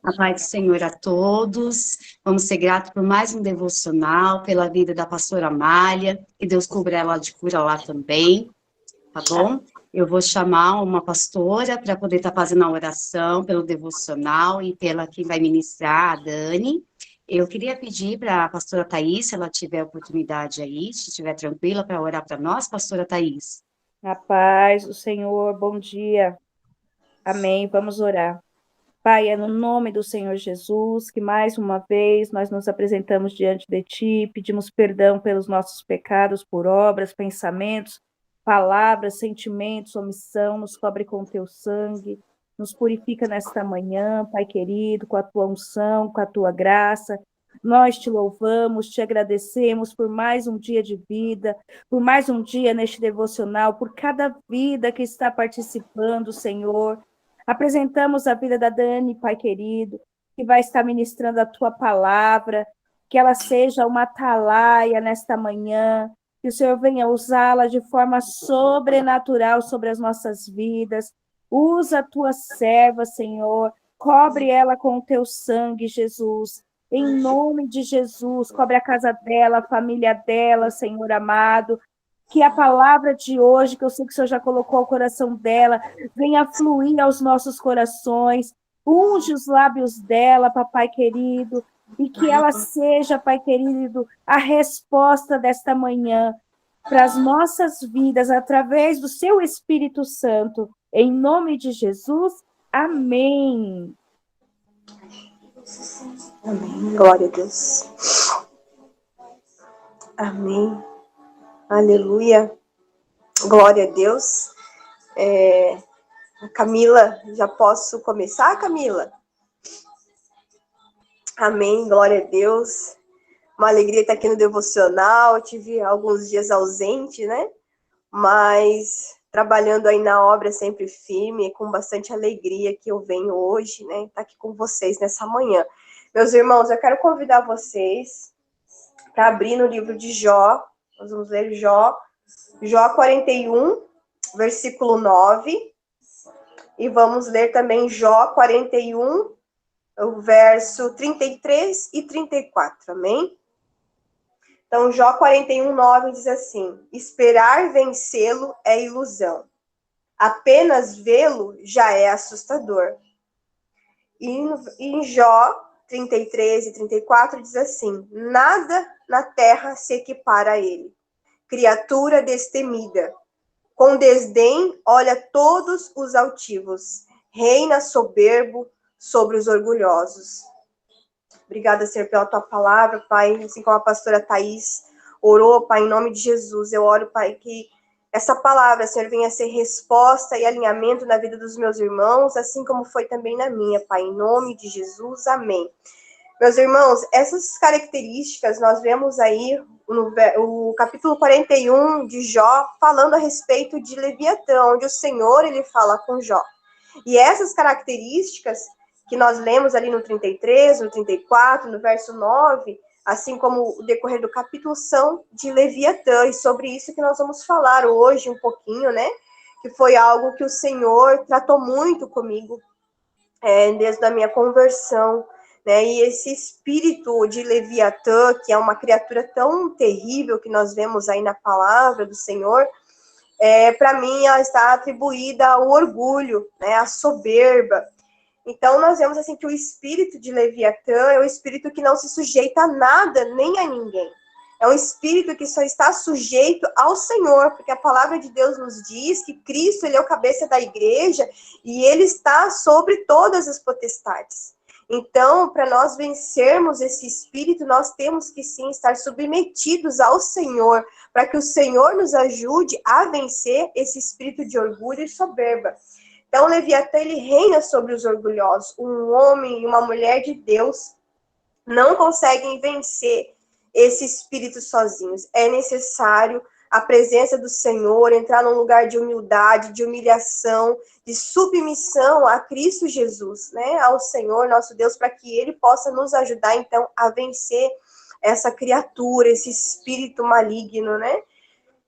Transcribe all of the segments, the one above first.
A paz do Senhor a todos. Vamos ser gratos por mais um devocional, pela vida da pastora Amália, que Deus cubra ela de cura lá também, tá bom? Eu vou chamar uma pastora para poder estar fazendo a oração pelo devocional e pela quem vai ministrar, a Dani. Eu queria pedir para a pastora Thaís, se ela tiver oportunidade aí, se estiver tranquila, para orar para nós, pastora Thaís. A paz do Senhor, bom dia. Amém. Vamos orar. Pai, é no nome do Senhor Jesus que mais uma vez nós nos apresentamos diante de Ti, pedimos perdão pelos nossos pecados por obras, pensamentos, palavras, sentimentos, omissão, nos cobre com o Teu sangue, nos purifica nesta manhã, Pai querido, com a Tua unção, com a Tua graça. Nós te louvamos, te agradecemos por mais um dia de vida, por mais um dia neste devocional, por cada vida que está participando, Senhor. Apresentamos a vida da Dani, Pai querido, que vai estar ministrando a Tua palavra, que ela seja uma atalaia nesta manhã, que o Senhor venha usá-la de forma sobrenatural sobre as nossas vidas. Usa a Tua serva, Senhor, cobre ela com o Teu sangue, Jesus. Em nome de Jesus, cobre a casa dela, a família dela, Senhor amado. Que a palavra de hoje, que eu sei que o Senhor já colocou ao coração dela, venha fluir aos nossos corações. Unge os lábios dela, papai querido, e que ela seja, pai querido, a resposta desta manhã para as nossas vidas, através do seu Espírito Santo. Em nome de Jesus, amém. Amém. Glória a Deus. Amém. Aleluia. Glória a Deus. Camila, já posso começar, Camila? Amém. Glória a Deus. Uma alegria estar aqui no devocional. Eu tive alguns dias ausente, né? Mas trabalhando aí na obra sempre firme, com bastante alegria que eu venho hoje, né? Estar aqui com vocês nessa manhã. Meus irmãos, eu quero convidar vocês para abrir no livro de Jó. Nós vamos ler Jó 41, versículo 9. E vamos ler também Jó 41, o verso 33 e 34, amém? Então, Jó 41, 9 diz assim: esperar vencê-lo é ilusão. Apenas vê-lo já é assustador. E em Jó 33 e 34 diz assim: nada na terra se equipara a ele. Criatura destemida. Com desdém olha todos os altivos. Reina soberbo sobre os orgulhosos. Obrigada, Senhor, pela tua palavra, Pai. Assim como a pastora Thaís orou, Pai, em nome de Jesus, eu oro, Pai, que essa palavra, Senhor, venha ser resposta e alinhamento na vida dos meus irmãos, assim como foi também na minha, Pai, em nome de Jesus, amém. Meus irmãos, essas características nós vemos aí no capítulo 41 de Jó, falando a respeito de Leviatã, onde o Senhor, ele fala com Jó. E essas características que nós lemos ali no 33, no 34, no verso 9, assim como o decorrer do capítulo, são de Leviatã, e sobre isso que nós vamos falar hoje um pouquinho, né? Que foi algo que o Senhor tratou muito comigo desde a minha conversão, né? E esse espírito de Leviatã, que é uma criatura tão terrível que nós vemos aí na palavra do Senhor, para mim ela está atribuída ao orgulho, né? À soberba. Então, nós vemos assim que o espírito de Leviatã é um espírito que não se sujeita a nada, nem a ninguém. É um espírito que só está sujeito ao Senhor, porque a palavra de Deus nos diz que Cristo, ele é o cabeça da igreja e ele está sobre todas as potestades. Então, para nós vencermos esse espírito, nós temos que sim estar submetidos ao Senhor, para que o Senhor nos ajude a vencer esse espírito de orgulho e soberba. Então, Leviatã, ele reina sobre os orgulhosos. Um homem e uma mulher de Deus não conseguem vencer esse espírito sozinhos. É necessário a presença do Senhor, entrar num lugar de humildade, de humilhação, de submissão a Cristo Jesus, né? Ao Senhor, nosso Deus, para que ele possa nos ajudar, então, a vencer essa criatura, esse espírito maligno, né?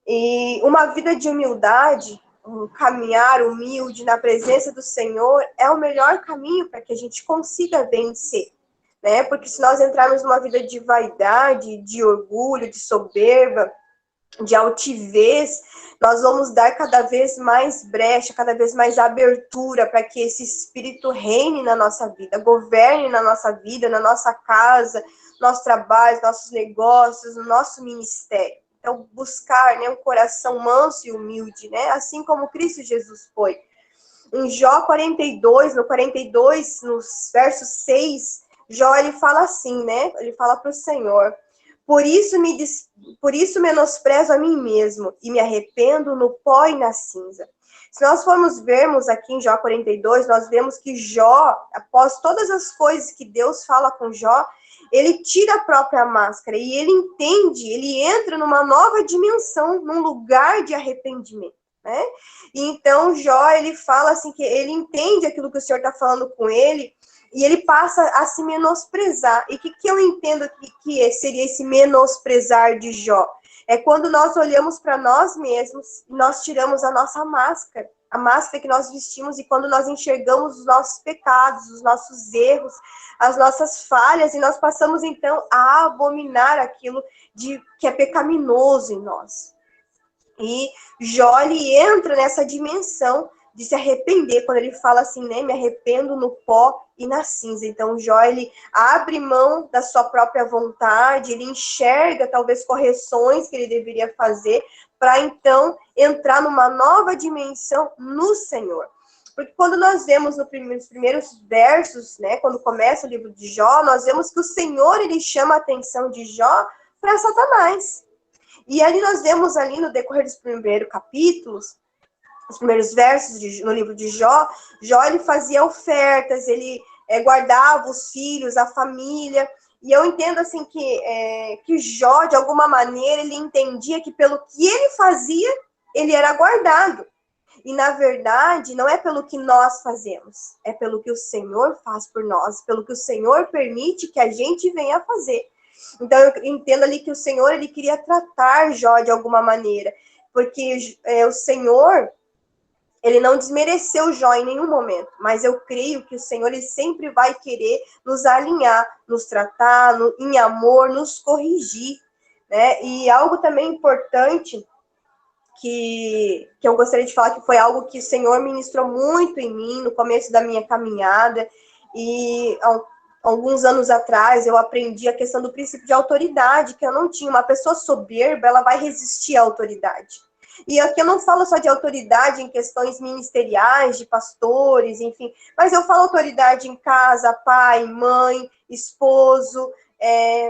E uma vida de humildade um caminhar humilde na presença do Senhor é o melhor caminho para que a gente consiga vencer, né? Porque se nós entrarmos numa vida de vaidade, de orgulho, de soberba, de altivez, nós vamos dar cada vez mais brecha, cada vez mais abertura para que esse espírito reine na nossa vida, governe na nossa vida, na nossa casa, nosso trabalho, nossos negócios, no nosso ministério. Então, buscar, né, um coração manso e humilde, né, assim como Cristo Jesus foi. Em Jó 42, no 42, nos versos 6, Jó, ele fala assim, né, ele fala para o Senhor: por isso menosprezo a mim mesmo e me arrependo no pó e na cinza. Se nós formos vermos aqui em Jó 42, nós vemos que Jó, após todas as coisas que Deus fala com Jó, ele tira a própria máscara e ele entende, ele entra numa nova dimensão, num lugar de arrependimento, né? E então Jó, ele fala assim que ele entende aquilo que o Senhor está falando com ele, e ele passa a se menosprezar. E o que eu entendo que seria esse menosprezar de Jó? É quando nós olhamos para nós mesmos e nós tiramos a nossa máscara, a máscara que nós vestimos, e quando nós enxergamos os nossos pecados, os nossos erros, as nossas falhas, e nós passamos então a abominar aquilo que é pecaminoso em nós. E Jó, ele entra nessa dimensão de se arrepender, quando ele fala assim, né, me arrependo no pó e na cinza. Então, Jó, ele abre mão da sua própria vontade, ele enxerga talvez correções que ele deveria fazer, para então entrar numa nova dimensão no Senhor. Porque quando nós vemos nos primeiros versos, né, quando começa o livro de Jó, nós vemos que o Senhor, ele chama a atenção de Jó para Satanás. E ali nós vemos ali no decorrer dos primeiros capítulos, os primeiros versos no livro de Jó, Jó, ele fazia ofertas, ele guardava os filhos, a família, e eu entendo assim que Jó, de alguma maneira, ele entendia que pelo que ele fazia, ele era guardado. E, na verdade, não é pelo que nós fazemos, é pelo que o Senhor faz por nós, pelo que o Senhor permite que a gente venha fazer. Então, eu entendo ali que o Senhor, ele queria tratar Jó de alguma maneira, porque o Senhor, ele não desmereceu Jó em nenhum momento, mas eu creio que o Senhor, ele sempre vai querer nos alinhar, nos tratar em amor, nos corrigir, né? E algo também importante que eu gostaria de falar, que foi algo que o Senhor ministrou muito em mim no começo da minha caminhada, e alguns anos atrás eu aprendi a questão do princípio de autoridade, que eu não tinha. Uma pessoa soberba, ela vai resistir à autoridade. E aqui eu não falo só de autoridade em questões ministeriais, de pastores, enfim, mas eu falo autoridade em casa, pai, mãe, esposo,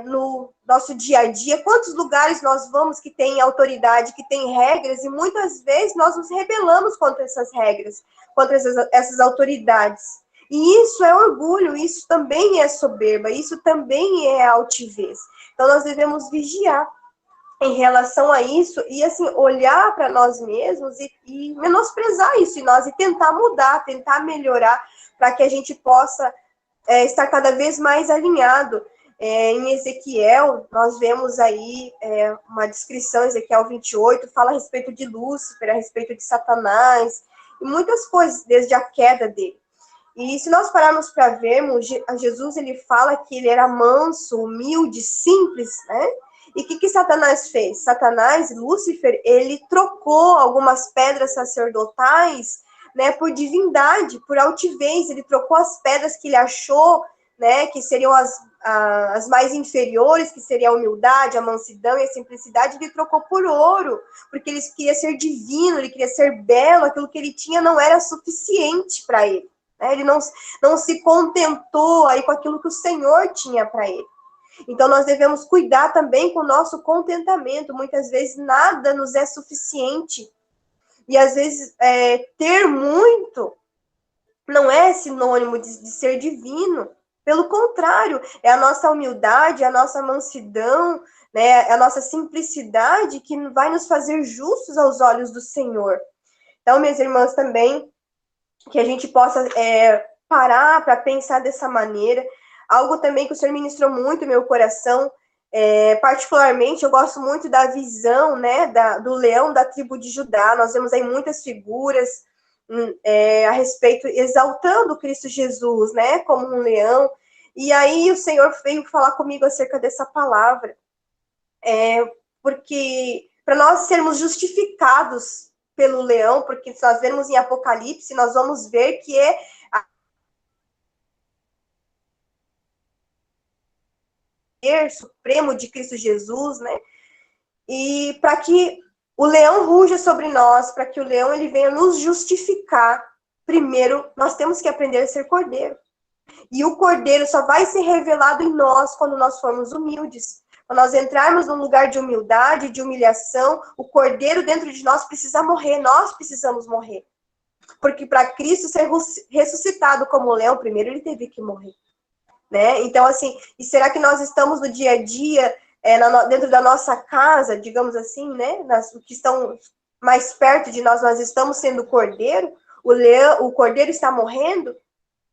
no nosso dia a dia. Quantos lugares nós vamos que tem autoridade, que tem regras, e muitas vezes nós nos rebelamos contra essas regras, contra essas autoridades. E isso é orgulho, isso também é soberba, isso também é altivez. Então nós devemos vigiar em relação a isso, e assim, olhar para nós mesmos e menosprezar isso em nós, e tentar mudar, tentar melhorar, para que a gente possa estar cada vez mais alinhado. Em Ezequiel, nós vemos aí uma descrição, Ezequiel 28, fala a respeito de Lúcifer, a respeito de Satanás, e muitas coisas, desde a queda dele. E se nós pararmos para vermos, Jesus, ele fala que ele era manso, humilde, simples, né? E o que Satanás fez? Satanás, Lúcifer, ele trocou algumas pedras sacerdotais, né, por divindade, por altivez. Ele trocou as pedras que ele achou, né, que seriam as mais inferiores, que seria a humildade, a mansidão e a simplicidade. Ele trocou por ouro, porque ele queria ser divino, ele queria ser belo. Aquilo que ele tinha não era suficiente para ele, né? Ele não se contentou aí com aquilo que o Senhor tinha para ele. Então, nós devemos cuidar também com o nosso contentamento. Muitas vezes, nada nos é suficiente. E, às vezes, ter muito não é sinônimo de ser divino. Pelo contrário, é a nossa humildade, a nossa mansidão, né, a nossa simplicidade que vai nos fazer justos aos olhos do Senhor. Então, minhas irmãs, também, que a gente possa parar para pensar dessa maneira. Algo também que o Senhor ministrou muito no meu coração, Particularmente, eu gosto muito da visão, né, do leão da tribo de Judá. Nós vemos aí muitas figuras a respeito, exaltando Cristo Jesus, né, como um leão. E aí o Senhor veio falar comigo acerca dessa palavra, porque para nós sermos justificados pelo leão, porque se nós vermos em Apocalipse, nós vamos ver que é supremo de Cristo Jesus, né? E para que o leão ruja sobre nós, para que o leão ele venha nos justificar, primeiro nós temos que aprender a ser cordeiro. E o cordeiro só vai ser revelado em nós quando nós formos humildes. Quando nós entrarmos num lugar de humildade, de humilhação, o cordeiro dentro de nós precisa morrer, nós precisamos morrer. Porque para Cristo ser ressuscitado como leão, primeiro ele teve que morrer. Né? Então, assim, e será que nós estamos no dia a dia, dentro da nossa casa, digamos assim, né? Que estão mais perto de nós, nós estamos sendo cordeiro? O cordeiro está morrendo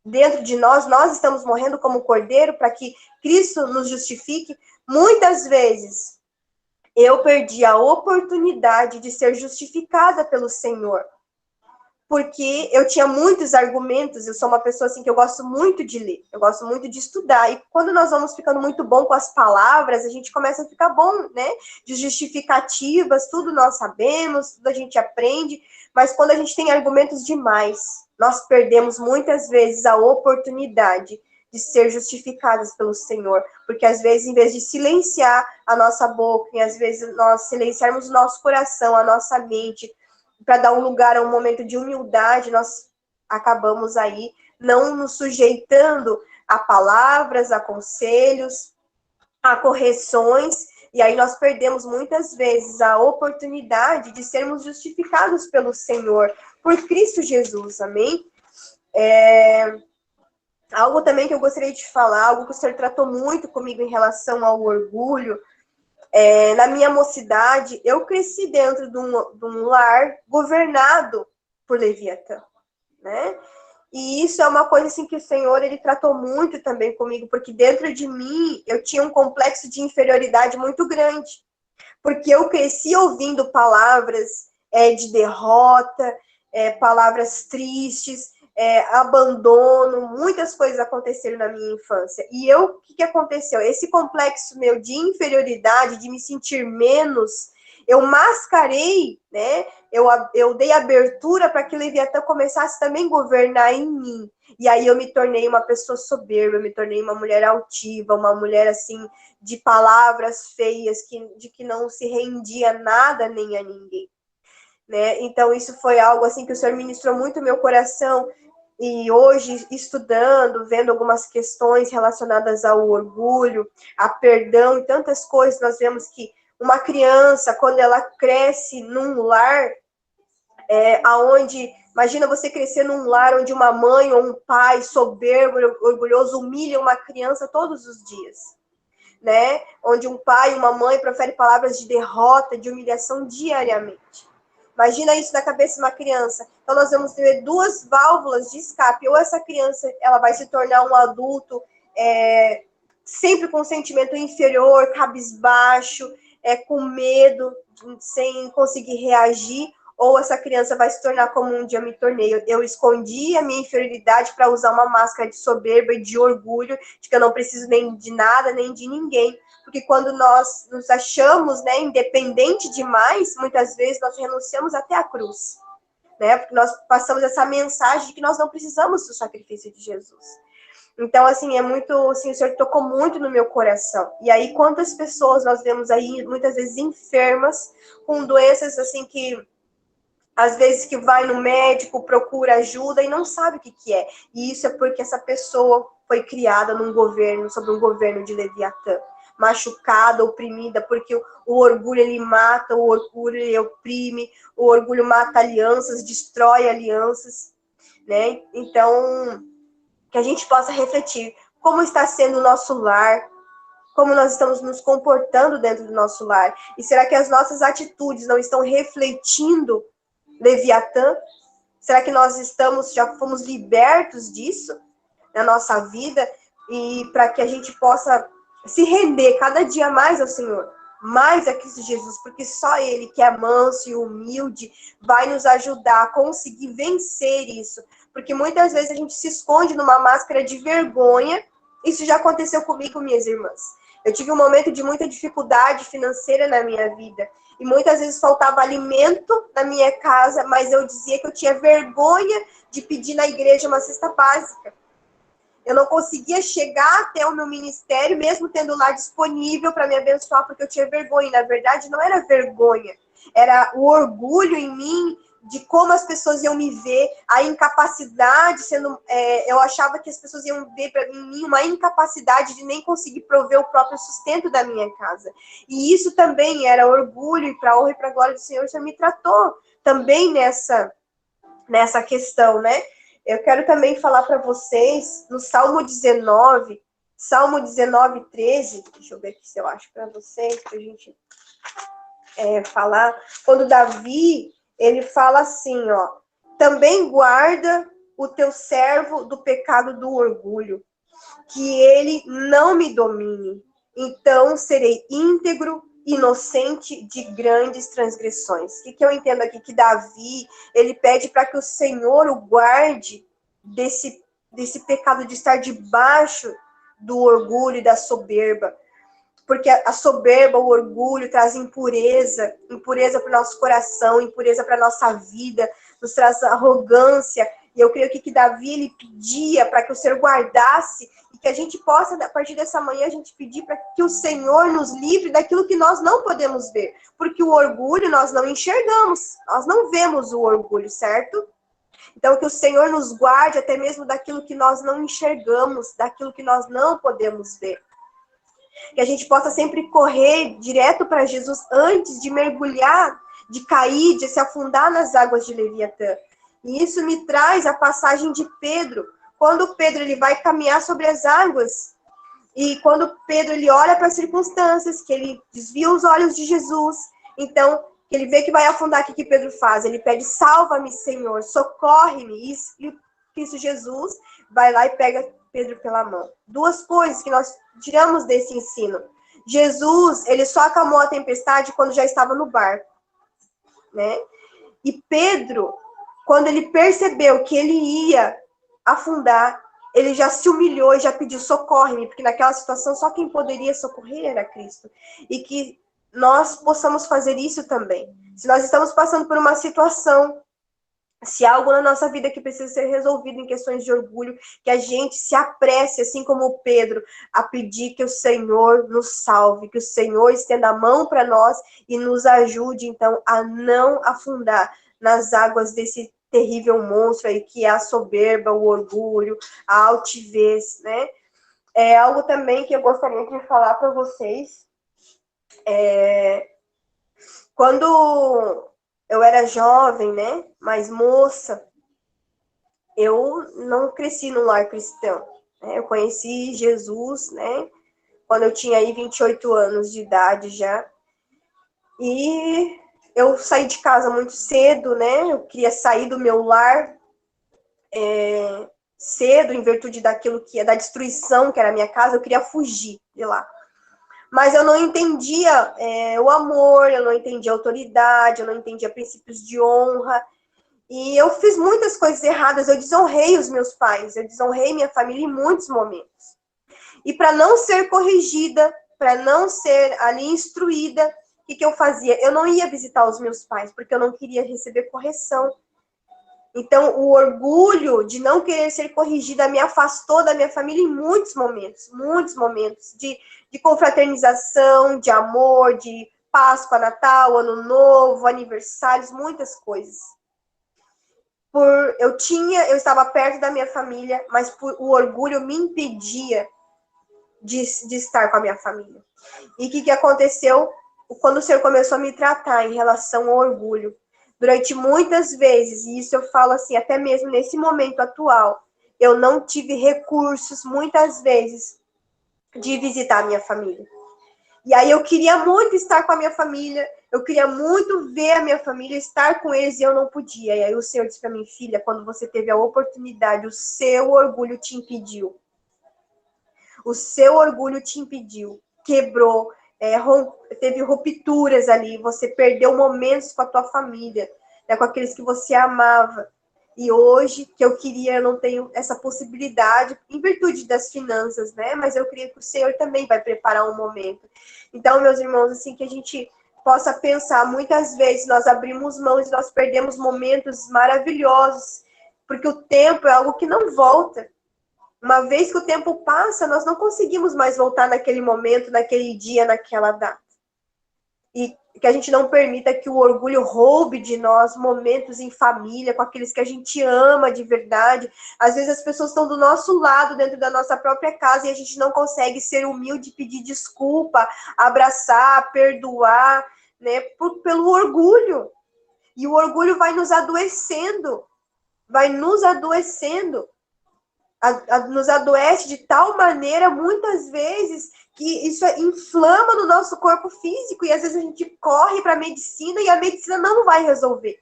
dentro de nós, nós estamos morrendo como cordeiro para que Cristo nos justifique. Muitas vezes eu perdi a oportunidade de ser justificada pelo Senhor, porque eu tinha muitos argumentos. Eu sou uma pessoa assim que eu gosto muito de ler, eu gosto muito de estudar, e quando nós vamos ficando muito bom com as palavras, a gente começa a ficar bom, né? De justificativas, tudo nós sabemos, tudo a gente aprende, mas quando a gente tem argumentos demais, nós perdemos muitas vezes a oportunidade de ser justificadas pelo Senhor, porque às vezes, em vez de silenciar a nossa boca, e às vezes nós silenciarmos o nosso coração, a nossa mente, para dar um lugar a um momento de humildade, nós acabamos aí não nos sujeitando a palavras, a conselhos, a correções, e aí nós perdemos muitas vezes a oportunidade de sermos justificados pelo Senhor, por Cristo Jesus, amém? Algo também que eu gostaria de falar, algo que o Senhor tratou muito comigo em relação ao orgulho. Na minha mocidade, eu cresci dentro de um lar governado por Leviatã, né? E isso é uma coisa assim que o Senhor, ele tratou muito também comigo, porque dentro de mim eu tinha um complexo de inferioridade muito grande, porque eu cresci ouvindo palavras de derrota, palavras tristes, abandono, muitas coisas aconteceram na minha infância. E o que aconteceu? Esse complexo meu de inferioridade, de me sentir menos, eu mascarei, né? Eu dei abertura para que Leviatã começasse também a governar em mim. E aí eu me tornei uma pessoa soberba, eu me tornei uma mulher altiva, uma mulher assim de palavras feias, de que não se rendia a nada nem a ninguém. Né? Então isso foi algo assim que o Senhor ministrou muito no meu coração. E hoje, estudando, vendo algumas questões relacionadas ao orgulho, a perdão e tantas coisas, nós vemos que uma criança, quando ela cresce num lar, imagina você crescer num lar onde uma mãe ou um pai soberbo, orgulhoso, humilha uma criança todos os dias, né? Onde um pai e uma mãe proferem palavras de derrota, de humilhação diariamente. Imagina isso na cabeça de uma criança. Então, nós vamos ter duas válvulas de escape. Ou essa criança ela vai se tornar um adulto sempre com um sentimento inferior, cabisbaixo, com medo, sem conseguir reagir. Ou essa criança vai se tornar como um dia eu me tornei. Eu escondi a minha inferioridade para usar uma máscara de soberba e de orgulho, de que eu não preciso nem de nada, nem de ninguém. Porque quando nós nos achamos, né, independente demais, muitas vezes nós renunciamos até a cruz, né? Porque nós passamos essa mensagem de que nós não precisamos do sacrifício de Jesus. Então, assim, o Senhor tocou muito no meu coração. E aí, quantas pessoas nós vemos aí, muitas vezes enfermas, com doenças, assim, que às vezes que vai no médico, procura ajuda e não sabe o que é. E isso é porque essa pessoa foi criada sob um governo de Leviatã. Machucada, oprimida, porque o orgulho ele mata, o orgulho ele oprime, o orgulho mata alianças, destrói alianças, né? Então, que a gente possa refletir como está sendo o nosso lar, como nós estamos nos comportando dentro do nosso lar, e será que as nossas atitudes não estão refletindo Leviatã? Será que nós já fomos libertos disso na nossa vida? E para que a gente possa se render cada dia mais ao Senhor, mais a Cristo Jesus, porque só Ele, que é manso e humilde, vai nos ajudar a conseguir vencer isso. Porque muitas vezes a gente se esconde numa máscara de vergonha. Isso já aconteceu comigo, minhas irmãs. Eu tive um momento de muita dificuldade financeira na minha vida. E muitas vezes faltava alimento na minha casa, mas eu dizia que eu tinha vergonha de pedir na igreja uma cesta básica. Eu não conseguia chegar até o meu ministério, mesmo tendo lá disponível para me abençoar, porque eu tinha vergonha. E, na verdade, não era vergonha. Era o orgulho em mim de como as pessoas iam me ver, a incapacidade sendo... eu achava que as pessoas iam ver em mim uma incapacidade de nem conseguir prover o próprio sustento da minha casa. E isso também era orgulho, e para a honra e para a glória do Senhor, o Senhor me tratou também nessa questão, né? Eu quero também falar para vocês, no Salmo 19, 13, deixa eu ver aqui se eu acho para vocês, para a gente falar, quando Davi, ele fala assim, ó, também guarda o teu servo do pecado do orgulho, que ele não me domine, então serei íntegro, inocente de grandes transgressões. O que eu entendo aqui? Que Davi, ele pede para que o Senhor o guarde desse pecado de estar debaixo do orgulho e da soberba. Porque a soberba, o orgulho traz impureza para o nosso coração, impureza para a nossa vida, nos traz arrogância. E eu creio que Davi, ele pedia para que o Senhor guardasse e que a gente possa, a partir dessa manhã, a gente pedir para que o Senhor nos livre daquilo que nós não podemos ver. Porque o orgulho nós não enxergamos, nós não vemos o orgulho, certo? Então, que o Senhor nos guarde até mesmo daquilo que nós não enxergamos, daquilo que nós não podemos ver. Que a gente possa sempre correr direto para Jesus antes de mergulhar, de cair, de se afundar nas águas de Leviatã. E isso me traz a passagem de Pedro. Quando Pedro ele vai caminhar sobre as águas, e quando Pedro ele olha para as circunstâncias, que ele desvia os olhos de Jesus, então ele vê que vai afundar, o que Pedro faz? Ele pede, salva-me, Senhor, socorre-me. E Cristo Jesus vai lá e pega Pedro pela mão. Duas coisas que nós tiramos desse ensino. Jesus, ele só acalmou a tempestade quando já estava no barco, né? E Pedro, quando ele percebeu que ele ia afundar, ele já se humilhou e já pediu, socorre-me, porque naquela situação só quem poderia socorrer era Cristo. E que nós possamos fazer isso também. Se nós estamos passando por uma situação, se há algo na nossa vida que precisa ser resolvido em questões de orgulho, que a gente se apresse, assim como Pedro, a pedir que o Senhor nos salve, que o Senhor estenda a mão para nós e nos ajude, então, a não afundar nas águas desse terrível monstro aí, que é a soberba, o orgulho, a altivez, né? É algo também que eu gostaria de falar para vocês. Quando eu era jovem, né, mais moça, eu não cresci num lar cristão. Né? Eu conheci Jesus, né, quando eu tinha aí 28 anos de idade já. E eu saí de casa muito cedo, né, eu queria sair do meu lar cedo, em virtude daquilo que é da destruição que era a minha casa, eu queria fugir de lá. Mas eu não entendia o amor, eu não entendia a autoridade, eu não entendia princípios de honra. E eu fiz muitas coisas erradas, eu desonrei os meus pais, eu desonrei minha família em muitos momentos. E para não ser corrigida, para não ser ali instruída, o que eu fazia? Eu não ia visitar os meus pais, porque eu não queria receber correção. Então, o orgulho de não querer ser corrigida me afastou da minha família em muitos momentos de confraternização, de amor, de Páscoa, Natal, Ano Novo, aniversários, muitas coisas. Eu estava perto da minha família, mas o orgulho me impedia de estar com a minha família. E o que aconteceu? Quando o Senhor começou a me tratar em relação ao orgulho, durante muitas vezes, e isso eu falo assim, até mesmo nesse momento atual, eu não tive recursos, muitas vezes, de visitar a minha família. E aí eu queria muito estar com a minha família, eu queria muito ver a minha família, estar com eles, e eu não podia. E aí o Senhor disse para mim, filha, quando você teve a oportunidade, o seu orgulho te impediu. O seu orgulho te impediu, quebrou, teve rupturas ali, você perdeu momentos com a tua família, né, com aqueles que você amava. E hoje, que eu queria, eu não tenho essa possibilidade, em virtude das finanças, né? Mas eu creio que o Senhor também vai preparar um momento. Então, meus irmãos, assim, que a gente possa pensar, muitas vezes nós abrimos mãos e nós perdemos momentos maravilhosos, porque o tempo é algo que não volta. Uma vez que o tempo passa, nós não conseguimos mais voltar naquele momento, naquele dia, naquela data. E que a gente não permita que o orgulho roube de nós momentos em família, com aqueles que a gente ama de verdade. Às vezes as pessoas estão do nosso lado, dentro da nossa própria casa, e a gente não consegue ser humilde, pedir desculpa, abraçar, perdoar, né? Pelo orgulho. E o orgulho vai nos adoecendo. Nos adoece de tal maneira, muitas vezes, que isso inflama no nosso corpo físico, e às vezes a gente corre para a medicina e a medicina não vai resolver.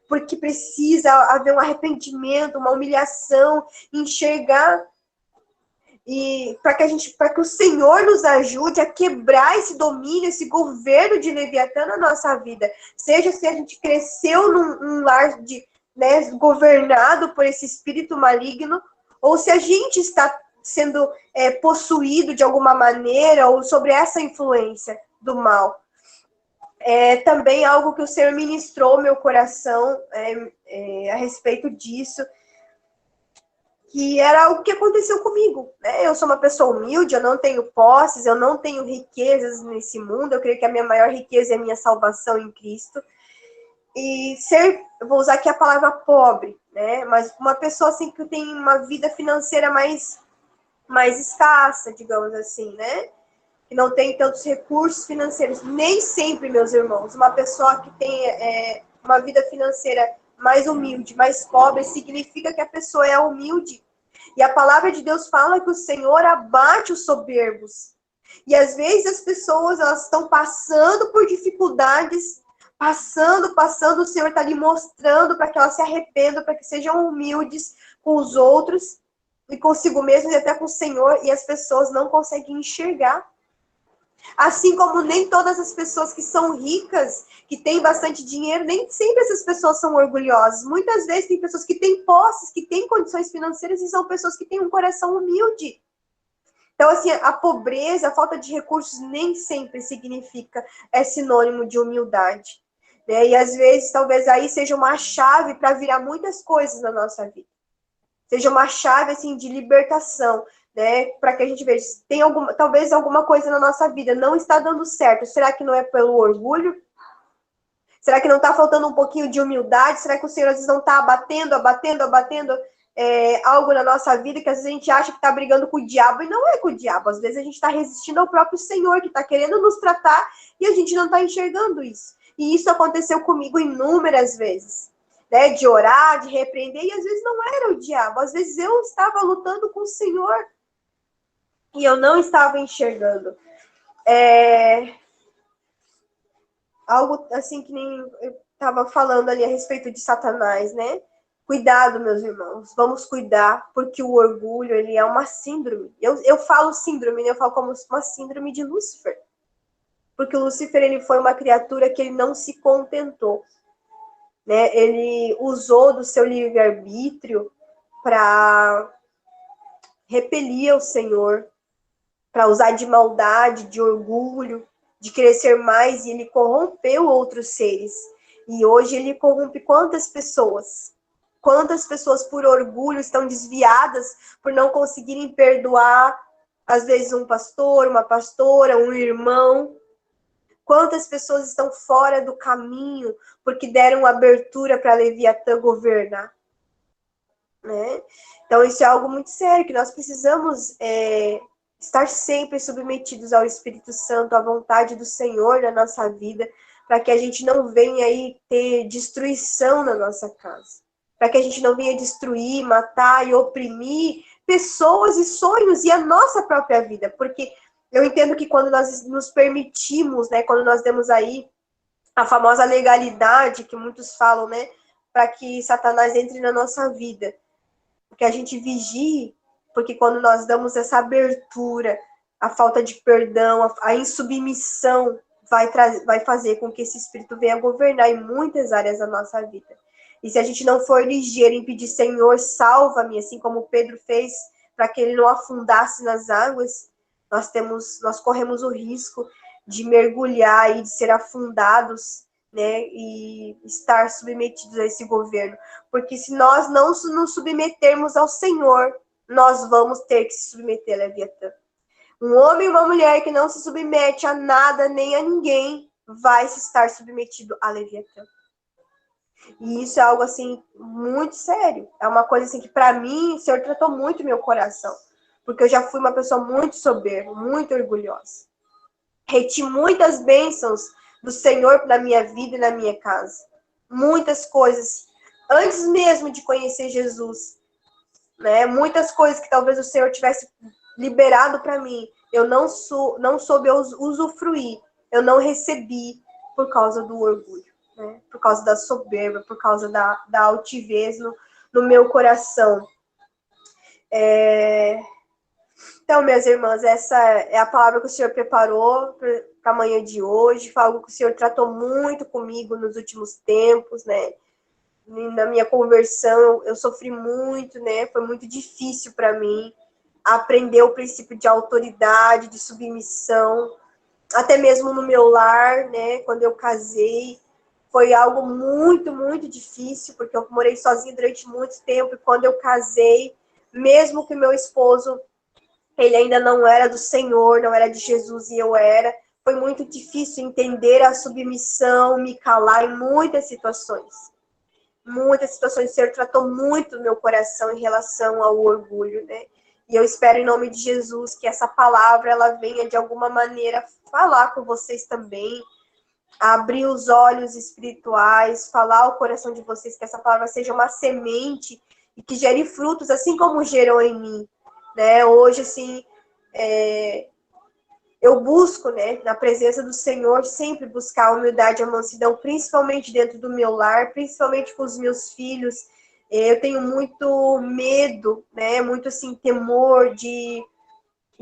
Porque precisa haver um arrependimento, uma humilhação, enxergar, e para que o Senhor nos ajude a quebrar esse domínio, esse governo de Leviatã na nossa vida. Seja se a gente cresceu num lar né, governado por esse espírito maligno, ou se a gente está sendo possuído de alguma maneira, ou sobre essa influência do mal. Também algo que o Senhor ministrou meu coração a respeito disso, que era algo que aconteceu comigo, né? Eu sou uma pessoa humilde, eu não tenho posses, eu não tenho riquezas nesse mundo, eu creio que a minha maior riqueza é a minha salvação em Cristo. E eu vou usar aqui a palavra pobre, né? Mas uma pessoa assim que tem uma vida financeira mais escassa, digamos assim, né? Que não tem tantos recursos financeiros. Nem sempre, meus irmãos, uma pessoa que tem uma vida financeira mais humilde, mais pobre, significa que a pessoa é humilde. E a palavra de Deus fala que o Senhor abate os soberbos. E às vezes as pessoas, elas estão passando por dificuldades, passando, o Senhor está ali mostrando para que elas se arrependam, para que sejam humildes com os outros e consigo mesmo e até com o Senhor, e as pessoas não conseguem enxergar. Assim como nem todas as pessoas que são ricas, que têm bastante dinheiro, nem sempre essas pessoas são orgulhosas. Muitas vezes tem pessoas que têm posses, que têm condições financeiras e são pessoas que têm um coração humilde. Então, assim, a pobreza, a falta de recursos nem sempre significa, sinônimo de humildade. Né? E às vezes, talvez aí seja uma chave para virar muitas coisas na nossa vida. Seja uma chave, assim, de libertação, né? Para que a gente veja, talvez alguma coisa na nossa vida não está dando certo. Será que não é pelo orgulho? Será que não está faltando um pouquinho de humildade? Será que o Senhor às vezes não está abatendo algo na nossa vida que às vezes a gente acha que está brigando com o diabo, e não é com o diabo. Às vezes a gente está resistindo ao próprio Senhor, que está querendo nos tratar, e a gente não está enxergando isso. E isso aconteceu comigo inúmeras vezes. Né, de orar, de repreender, e às vezes não era o diabo, às vezes eu estava lutando com o Senhor e eu não estava enxergando. Algo assim que nem eu estava falando ali a respeito de Satanás, né? Cuidado, meus irmãos, vamos cuidar, porque o orgulho, ele é uma síndrome. Eu falo síndrome, eu falo como uma síndrome de Lúcifer, porque o Lúcifer, ele foi uma criatura que ele não se contentou. Né, ele usou do seu livre-arbítrio para repelir o Senhor, para usar de maldade, de orgulho, de querer ser mais, e ele corrompeu outros seres. E hoje ele corrompe quantas pessoas? Quantas pessoas por orgulho estão desviadas, por não conseguirem perdoar, às vezes um pastor, uma pastora, um irmão. Quantas pessoas estão fora do caminho porque deram abertura para Leviatã governar? Né? Então, isso é algo muito sério, que nós precisamos estar sempre submetidos ao Espírito Santo, à vontade do Senhor na nossa vida, para que a gente não venha aí ter destruição na nossa casa. Para que a gente não venha destruir, matar e oprimir pessoas e sonhos e a nossa própria vida. Porque eu entendo que quando nós nos permitimos, né, quando nós demos aí a famosa legalidade que muitos falam, né, para que Satanás entre na nossa vida, que a gente vigie, Porque quando nós damos essa abertura, a falta de perdão, a insubmissão vai fazer com que esse espírito venha governar em muitas áreas da nossa vida. E se a gente não for ligeiro em pedir, Senhor, salva-me, assim como Pedro fez, para que ele não afundasse nas águas, nós corremos o risco de mergulhar e de ser afundados, né, e estar submetidos a esse governo. Porque se nós não nos submetermos ao Senhor, nós vamos ter que se submeter a Leviatã. Um homem e uma mulher que não se submete a nada nem a ninguém vai se estar submetido a Leviatã. E isso é algo assim muito sério. É uma coisa assim que para mim o Senhor tratou muito meu coração, porque eu já fui uma pessoa muito soberba, muito orgulhosa. Reti muitas bênçãos do Senhor na minha vida e na minha casa. Muitas coisas antes mesmo de conhecer Jesus, né? Muitas coisas que talvez o Senhor tivesse liberado para mim, eu não soube usufruir, eu não recebi por causa do orgulho, né? Por causa da soberba, por causa da altivez no meu coração. Então, minhas irmãs, essa é a palavra que o Senhor preparou para a manhã de hoje. Foi algo que o Senhor tratou muito comigo nos últimos tempos, né? Na minha conversão, eu sofri muito, né? Foi muito difícil para mim aprender o princípio de autoridade, de submissão, até mesmo no meu lar, né? Quando eu casei, foi algo muito, muito difícil, porque eu morei sozinha durante muito tempo, e quando eu casei, mesmo que meu esposo, ele ainda não era do Senhor, não era de Jesus, e eu era, foi muito difícil entender a submissão, me calar em muitas situações. Muitas situações, o Senhor tratou muito meu coração em relação ao orgulho, né? E eu espero, em nome de Jesus, que essa palavra, ela venha, de alguma maneira, falar com vocês também, abrir os olhos espirituais, falar ao coração de vocês, que essa palavra seja uma semente e que gere frutos, assim como gerou em mim, né? Hoje, assim, eu busco, né, na presença do Senhor, sempre buscar a humildade e a mansidão, principalmente dentro do meu lar, principalmente com os meus filhos. Eu tenho muito medo, né, muito, assim, temor de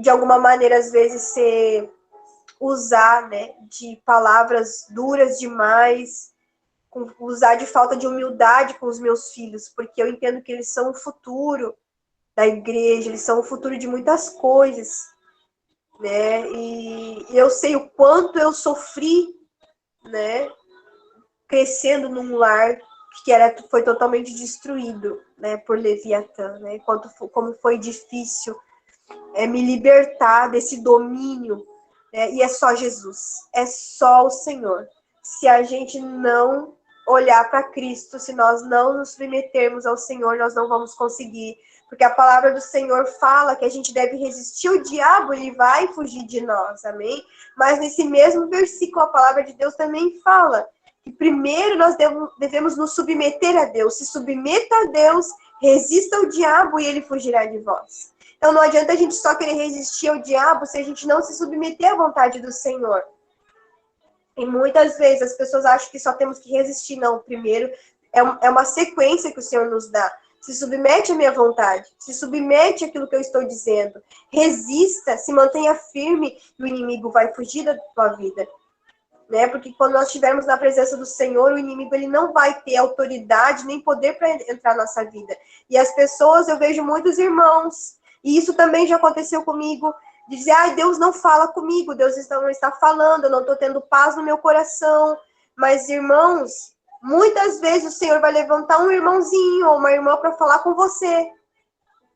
alguma maneira, às vezes, usar, né, de palavras duras demais, usar de falta de humildade com os meus filhos, porque eu entendo que eles são o futuro da igreja, eles são o futuro de muitas coisas, né? E eu sei o quanto eu sofri, né, crescendo num lar que foi totalmente destruído, né, por Leviatã, né? Como foi difícil me libertar desse domínio, né? E é só Jesus, é só o Senhor. Se a gente não olhar para Cristo, se nós não nos submetermos ao Senhor, nós não vamos conseguir. Porque a palavra do Senhor fala que a gente deve resistir ao diabo, ele vai fugir de nós, amém? Mas nesse mesmo versículo, a palavra de Deus também fala que primeiro nós devemos nos submeter a Deus. Se submeta a Deus, resista ao diabo e ele fugirá de vós. Então não adianta a gente só querer resistir ao diabo se a gente não se submeter à vontade do Senhor. E muitas vezes as pessoas acham que só temos que resistir. Não, primeiro é uma sequência que o Senhor nos dá. Se submete à minha vontade, se submete àquilo que eu estou dizendo. Resista, se mantenha firme e o inimigo vai fugir da tua vida. Né? Porque quando nós estivermos na presença do Senhor, o inimigo ele não vai ter autoridade nem poder para entrar na nossa vida. E as pessoas, eu vejo muitos irmãos, e isso também já aconteceu comigo, de dizer, Deus não fala comigo, Deus não está falando, eu não estou tendo paz no meu coração. Mas, irmãos, muitas vezes o Senhor vai levantar um irmãozinho ou uma irmã para falar com você.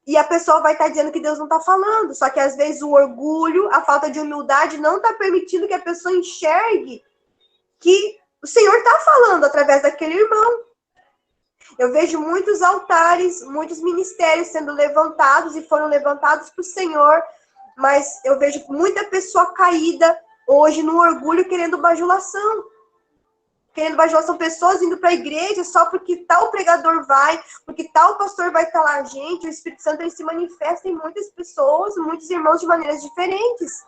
E a pessoa vai estar dizendo que Deus não está falando. Só que às vezes o orgulho, a falta de humildade não está permitindo que a pessoa enxergue que o Senhor está falando através daquele irmão. Eu vejo muitos altares, muitos ministérios sendo levantados e foram levantados para o Senhor, mas eu vejo muita pessoa caída hoje no orgulho querendo bajulação. São pessoas indo para a igreja só porque tal pregador vai, porque tal pastor vai estar lá. Gente, o Espírito Santo ele se manifesta em muitas pessoas, muitos irmãos de maneiras diferentes.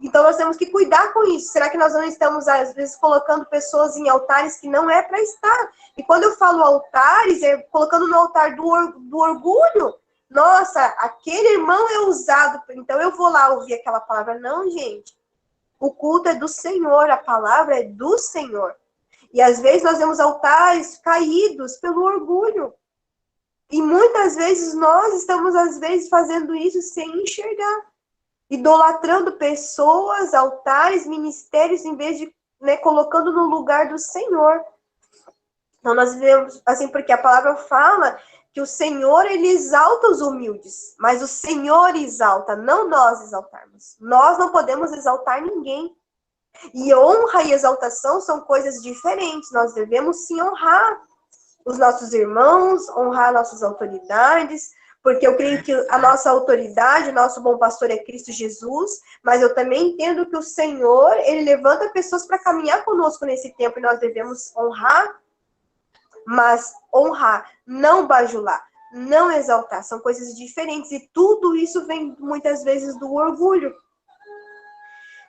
Então nós temos que cuidar com isso. Será que nós não estamos, às vezes, colocando pessoas em altares que não é para estar? E quando eu falo altares, é colocando no altar do orgulho, nossa, aquele irmão é usado, então eu vou lá ouvir aquela palavra. Não, gente. O culto é do Senhor, a palavra é do Senhor. E às vezes nós vemos altares caídos pelo orgulho. E muitas vezes nós estamos, às vezes, fazendo isso sem enxergar. Idolatrando pessoas, altares, ministérios, em vez de, né, colocando no lugar do Senhor. Então nós vemos, assim, porque a palavra fala que o Senhor, ele exalta os humildes, mas o Senhor exalta, não nós exaltarmos. Nós não podemos exaltar ninguém. E honra e exaltação são coisas diferentes. Nós devemos sim honrar os nossos irmãos, honrar nossas autoridades, porque eu creio que a nossa autoridade, o nosso bom pastor é Cristo Jesus, mas eu também entendo que o Senhor, ele levanta pessoas para caminhar conosco nesse tempo, e nós devemos honrar, mas honrar, não bajular, não exaltar, são coisas diferentes, e tudo isso vem muitas vezes do orgulho.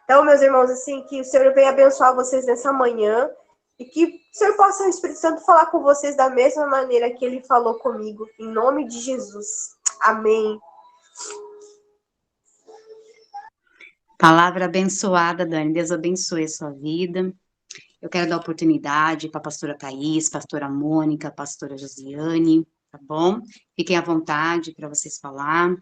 Então, meus irmãos, assim, que o Senhor venha abençoar vocês nessa manhã, e que o Senhor possa, o Espírito Santo, falar com vocês da mesma maneira que ele falou comigo, em nome de Jesus. Amém. Palavra abençoada, Dani. Deus abençoe a sua vida. Eu quero dar oportunidade para a pastora Thaís, pastora Mônica, pastora Josiane, tá bom? Fiquem à vontade para vocês falar.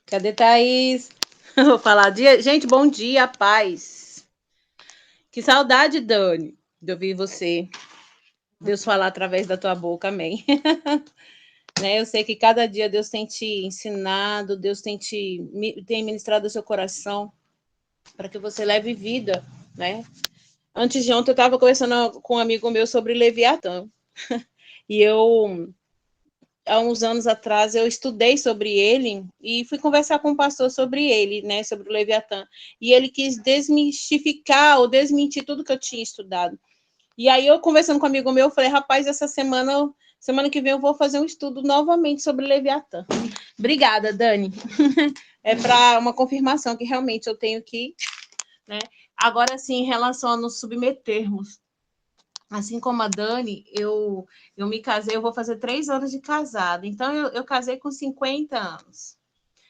Cadê Thaís? Vou falar. Gente, bom dia, paz. Que saudade, Dani, de ouvir você. Deus falar através da tua boca, amém. Né? Eu sei que cada dia Deus tem te ensinado, Deus tem ministrado o seu coração para que você leve vida, né? Antes de ontem eu estava conversando com um amigo meu sobre Leviatã. E há uns anos atrás, eu estudei sobre ele e fui conversar com um pastor sobre ele, né, sobre o Leviatã. E ele quis desmistificar ou desmentir tudo que eu tinha estudado. E aí, eu conversando com um amigo meu, eu falei, rapaz, semana que vem eu vou fazer um estudo novamente sobre Leviatã. Obrigada, Dani. É para uma confirmação que realmente eu tenho que, né? Agora, sim, em relação a nos submetermos. Assim como a Dani, eu me casei, eu vou fazer 3 anos de casada. Então, eu casei com 50 anos.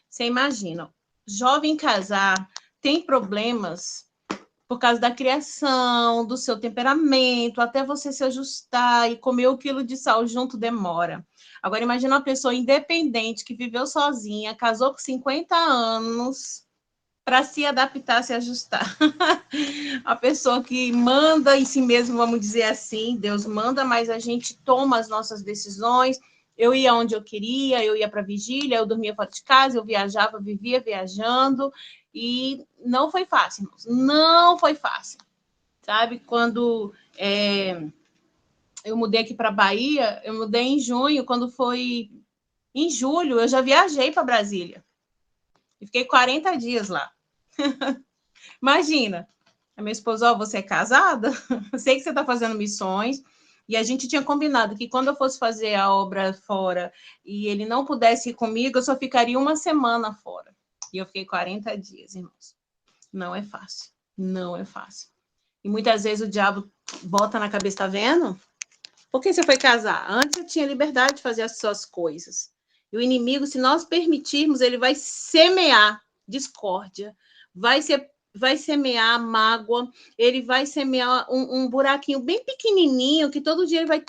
Você imagina, jovem casar tem problemas por causa da criação, do seu temperamento, até você se ajustar e comer 1 quilo de sal junto demora. Agora, imagina uma pessoa independente que viveu sozinha, casou com 50 anos para se adaptar, se ajustar. A pessoa que manda em si mesmo, vamos dizer assim, Deus manda, mas a gente toma as nossas decisões. Eu ia onde eu queria, eu ia para a vigília, eu dormia fora de casa, eu viajava, vivia viajando, e não foi fácil, irmãos. Não foi fácil. Sabe, quando eu mudei aqui para a Bahia, eu mudei em junho, quando foi em julho, eu já viajei para Brasília. E fiquei 40 dias lá. Imagina, a minha esposa, você é casada? Sei que você está fazendo missões, e a gente tinha combinado que quando eu fosse fazer a obra fora e ele não pudesse ir comigo, eu só ficaria 1 semana fora. E eu fiquei 40 dias, irmãos. Não é fácil, não é fácil. E muitas vezes o diabo bota na cabeça, tá vendo? Por que você foi casar? Antes eu tinha liberdade de fazer as suas coisas. E o inimigo, se nós permitirmos, ele vai semear discórdia, vai semear mágoa, ele vai semear um buraquinho bem pequenininho, que todo dia ele vai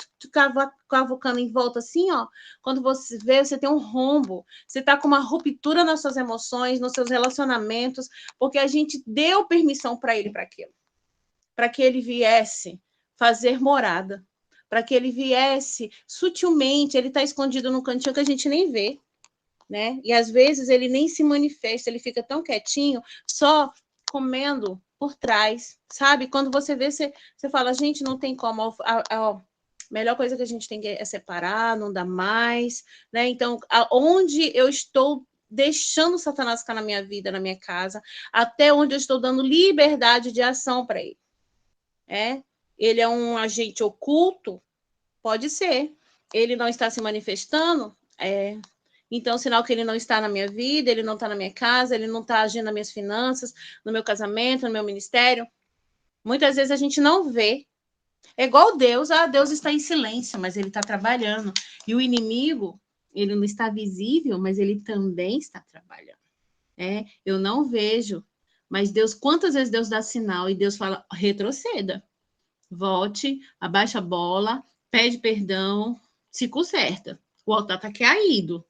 cavucando em volta assim, ó. Quando você vê, você tem um rombo, você está com uma ruptura nas suas emoções, nos seus relacionamentos, porque a gente deu permissão para ele para aquilo, para que ele viesse fazer morada, para que ele viesse sutilmente, ele está escondido num cantinho que a gente nem vê, né? E às vezes ele nem se manifesta, ele fica tão quietinho, só comendo por trás, sabe? Quando você vê, você fala, gente, não tem como, a melhor coisa que a gente tem que é separar, não dá mais, né? Então, onde eu estou deixando Satanás ficar na minha vida, na minha casa, até onde eu estou dando liberdade de ação para ele. Ele é um agente oculto? Pode ser. Ele não está se manifestando? Então, sinal que ele não está na minha vida, ele não está na minha casa, ele não está agindo nas minhas finanças, no meu casamento, no meu ministério. Muitas vezes a gente não vê. É igual Deus, Deus está em silêncio, mas ele está trabalhando. E o inimigo, ele não está visível, mas ele também está trabalhando. Eu não vejo, mas Deus, quantas vezes Deus dá sinal e Deus fala, retroceda, volte, abaixa a bola, pede perdão, se conserta. O altar está caído.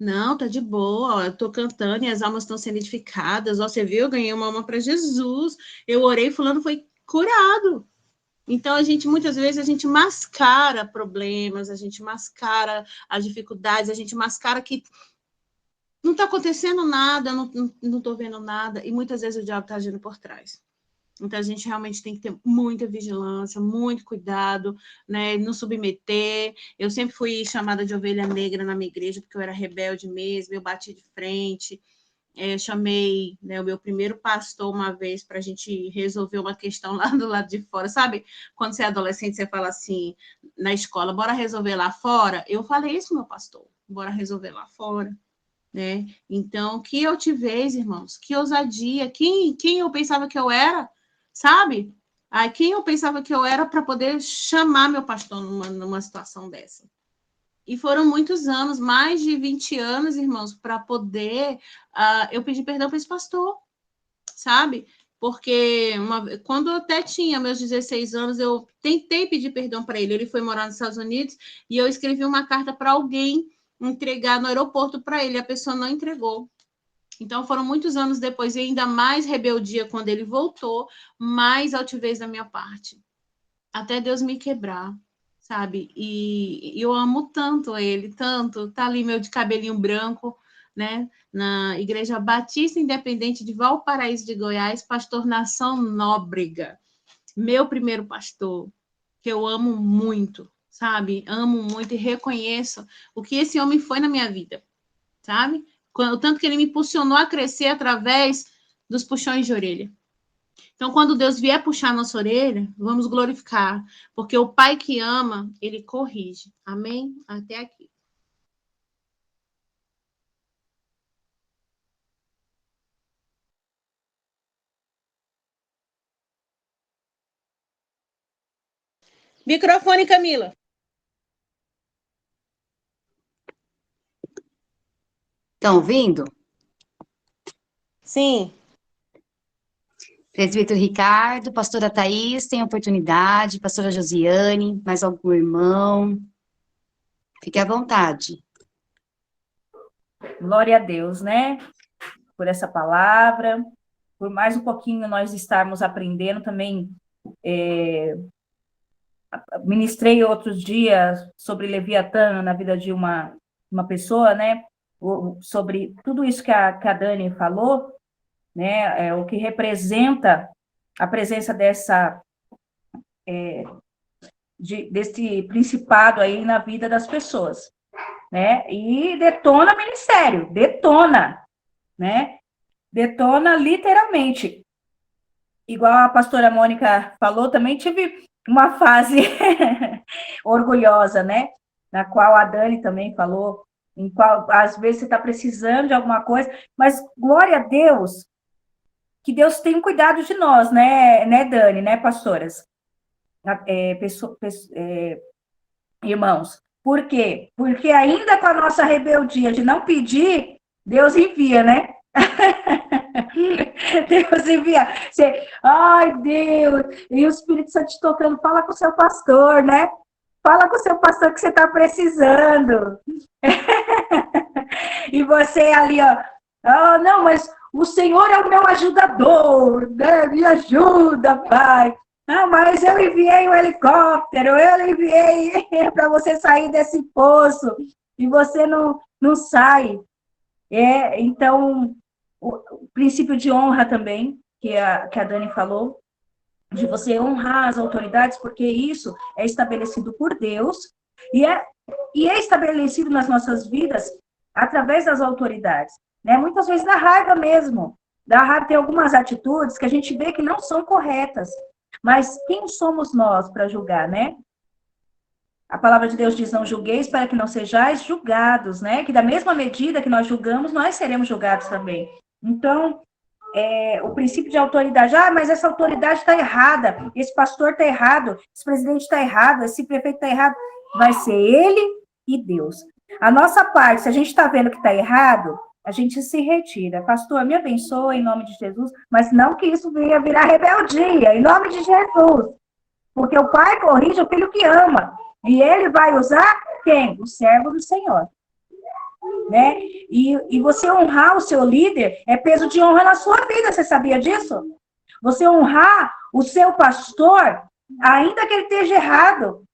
Não, tá de boa, ó, eu tô cantando e as almas estão sendo edificadas. Ó, você viu, eu ganhei uma alma para Jesus. Eu orei, fulano foi curado. Então, muitas vezes, a gente mascara problemas, a gente mascara as dificuldades, a gente mascara que não está acontecendo nada, não estou vendo nada, e muitas vezes o diabo está agindo por trás. Então, a gente realmente tem que ter muita vigilância, muito cuidado, né? Não submeter. Eu sempre fui chamada de ovelha negra na minha igreja, porque eu era rebelde mesmo, eu bati de frente. Eu chamei, né, o meu primeiro pastor uma vez para a gente resolver uma questão lá do lado de fora. Sabe, quando você é adolescente, você fala assim, na escola, bora resolver lá fora? Eu falei isso, meu pastor, bora resolver lá fora. Né? Então, que altivez, irmãos, que ousadia, quem eu pensava que eu era, sabe? Quem eu pensava que eu era para poder chamar meu pastor numa situação dessa? E foram muitos anos, mais de 20 anos, irmãos, para poder eu pedir perdão para esse pastor, sabe? Porque quando eu até tinha meus 16 anos, eu tentei pedir perdão para ele. Ele foi morar nos Estados Unidos e eu escrevi uma carta para alguém entregar no aeroporto para ele. A pessoa não entregou. Então, foram muitos anos depois, e ainda mais rebeldia quando ele voltou, mais altivez da minha parte. Até Deus me quebrar, sabe? E eu amo tanto ele, tanto. Tá ali meu de cabelinho branco, né? Na Igreja Batista Independente de Valparaíso de Goiás, pastor Nação Nóbrega. Meu primeiro pastor, que eu amo muito, sabe? Amo muito e reconheço o que esse homem foi na minha vida, sabe? O tanto que ele me impulsionou a crescer através dos puxões de orelha. Então, quando Deus vier puxar nossa orelha, vamos glorificar, porque o Pai que ama, ele corrige. Amém? Até aqui. Microfone, Camila. Estão ouvindo? Sim. Presbítero Ricardo, pastora Thaís, tem oportunidade, pastora Josiane, mais algum irmão? Fique à vontade. Glória a Deus, né? Por essa palavra, por mais um pouquinho nós estarmos aprendendo também. Ministrei outros dias sobre Leviatã na vida de uma pessoa, né? Sobre tudo isso que a Dani falou, né? O que representa a presença desse principado aí na vida das pessoas, né? E detona ministério, detona, né? Detona literalmente. Igual a pastora Mônica falou, também tive uma fase orgulhosa, né? Na qual a Dani também falou, em qual às vezes você está precisando de alguma coisa, mas glória a Deus, que Deus tem cuidado de nós, né, Dani, né, pastoras? Irmãos. Por quê? Porque ainda com a nossa rebeldia de não pedir, Deus envia, né? Deus envia. Ai, Deus, e o Espírito Santo te tocando, fala com o seu pastor, né? Fala com o seu pastor que você está precisando. E você ali, ó, não, mas o Senhor é o meu ajudador, né? Me ajuda, Pai. Mas eu enviei o helicóptero, eu enviei para você sair desse poço, e você não sai. Então, o princípio de honra também, que a Dani falou, de você honrar as autoridades, porque isso é estabelecido por Deus, e é estabelecido nas nossas vidas através das autoridades. Né? Muitas vezes dá raiva mesmo, dá raiva, tem algumas atitudes que a gente vê que não são corretas, mas quem somos nós para julgar, né? A palavra de Deus diz, não julgueis para que não sejais julgados, né? Que da mesma medida que nós julgamos, nós seremos julgados também. Então, o princípio de autoridade. Ah, mas essa autoridade está errada, esse pastor está errado, esse presidente está errado, esse prefeito está errado. Vai ser ele e Deus. A nossa parte, se a gente está vendo que está errado, a gente se retira. Pastor, me abençoa em nome de Jesus, mas não que isso venha virar rebeldia, em nome de Jesus. Porque o pai corrige o filho que ama. E ele vai usar quem? O servo do Senhor. Né? E você honrar o seu líder é peso de honra na sua vida, você sabia disso? Você honrar o seu pastor, ainda que ele esteja errado.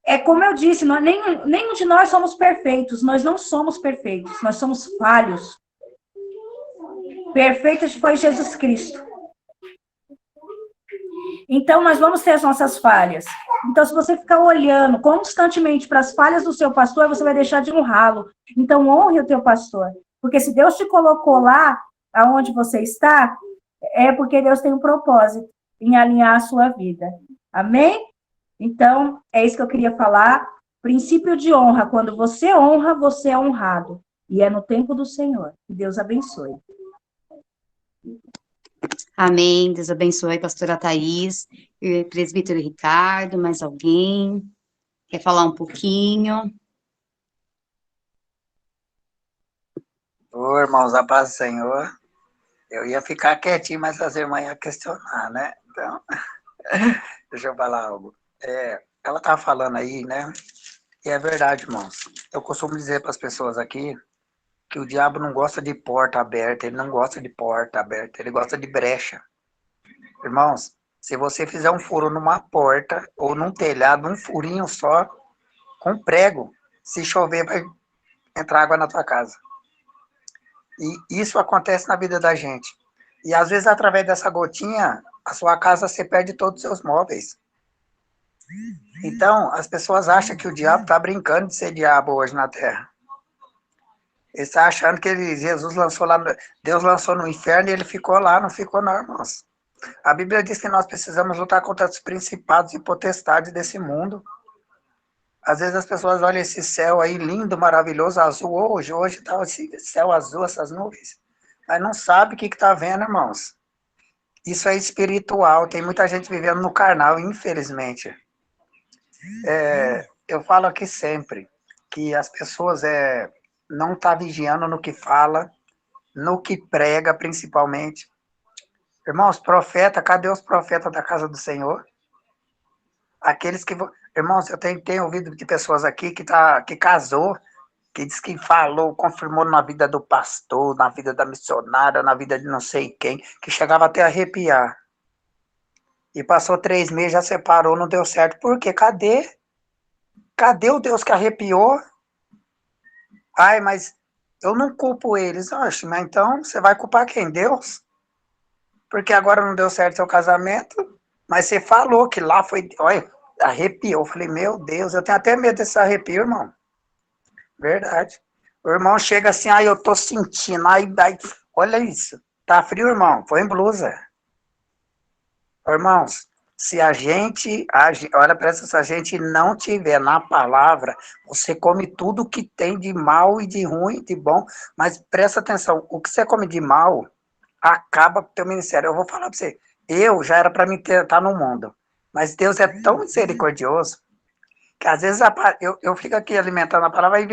É como eu disse, nenhum de nós somos perfeitos, nós não somos perfeitos, nós somos falhos. Perfeito foi Jesus Cristo. Então, nós vamos ter as nossas falhas. Então, se você ficar olhando constantemente para as falhas do seu pastor, você vai deixar de honrá-lo. Então, honre o teu pastor. Porque se Deus te colocou lá, aonde você está, é porque Deus tem um propósito em alinhar a sua vida. Amém? Então, é isso que eu queria falar. Princípio de honra. Quando você honra, você é honrado. E é no tempo do Senhor. Que Deus abençoe. Amém. Deus abençoe, pastora Thaís, e presbítero Ricardo, mais alguém? Quer falar um pouquinho? Ô, irmãos, a paz do Senhor. Eu ia ficar quietinho, mas as irmãs iam questionar, né? Então, deixa eu falar algo. Ela estava falando aí, né? E é verdade, irmãos. Eu costumo dizer para as pessoas aqui que o diabo não gosta de porta aberta, ele não gosta de porta aberta, ele gosta de brecha. Irmãos, se você fizer um furo numa porta ou num telhado, um furinho só, com prego, se chover vai entrar água na tua casa. E isso acontece na vida da gente. E às vezes, através dessa gotinha, a sua casa, você perde todos os seus móveis. Então, as pessoas acham que o diabo está brincando de ser diabo hoje na Terra. Ele está achando que Jesus lançou lá, Deus lançou no inferno e ele ficou lá, não ficou não, irmãos. A Bíblia diz que nós precisamos lutar contra os principados e potestades desse mundo. Às vezes as pessoas olham esse céu aí lindo, maravilhoso, azul, hoje está esse céu azul, essas nuvens, mas não sabe o que está vendo, irmãos. Isso é espiritual, tem muita gente vivendo no carnal, infelizmente. Eu falo aqui sempre que as pessoas não estão vigiando no que fala, no que prega, principalmente. Irmãos, profeta, cadê os profetas da casa do Senhor? Aqueles que... Irmãos, eu tenho ouvido de pessoas aqui que casou, que diz que falou, confirmou na vida do pastor, na vida da missionária, na vida de não sei quem, que chegava até a arrepiar. E passou 3 meses, já separou, não deu certo. Por quê? Cadê? Cadê o Deus que arrepiou? Ai, mas eu não culpo eles. Oxe, mas então você vai culpar quem? Deus? Porque agora não deu certo seu casamento, mas você falou que lá foi... Olha, arrepiou. Eu falei, meu Deus, eu tenho até medo desse arrepio, irmão. Verdade. O irmão chega assim, eu tô sentindo, olha isso. Tá frio, irmão? Foi em blusa. Irmãos, se a gente, olha, presta, se a gente não tiver na palavra, você come tudo que tem de mal e de ruim, de bom, mas presta atenção, o que você come de mal acaba com o teu ministério. Eu vou falar para você, eu já era para mim estar no mundo, mas Deus é tão misericordioso que às vezes eu fico aqui alimentando a palavra e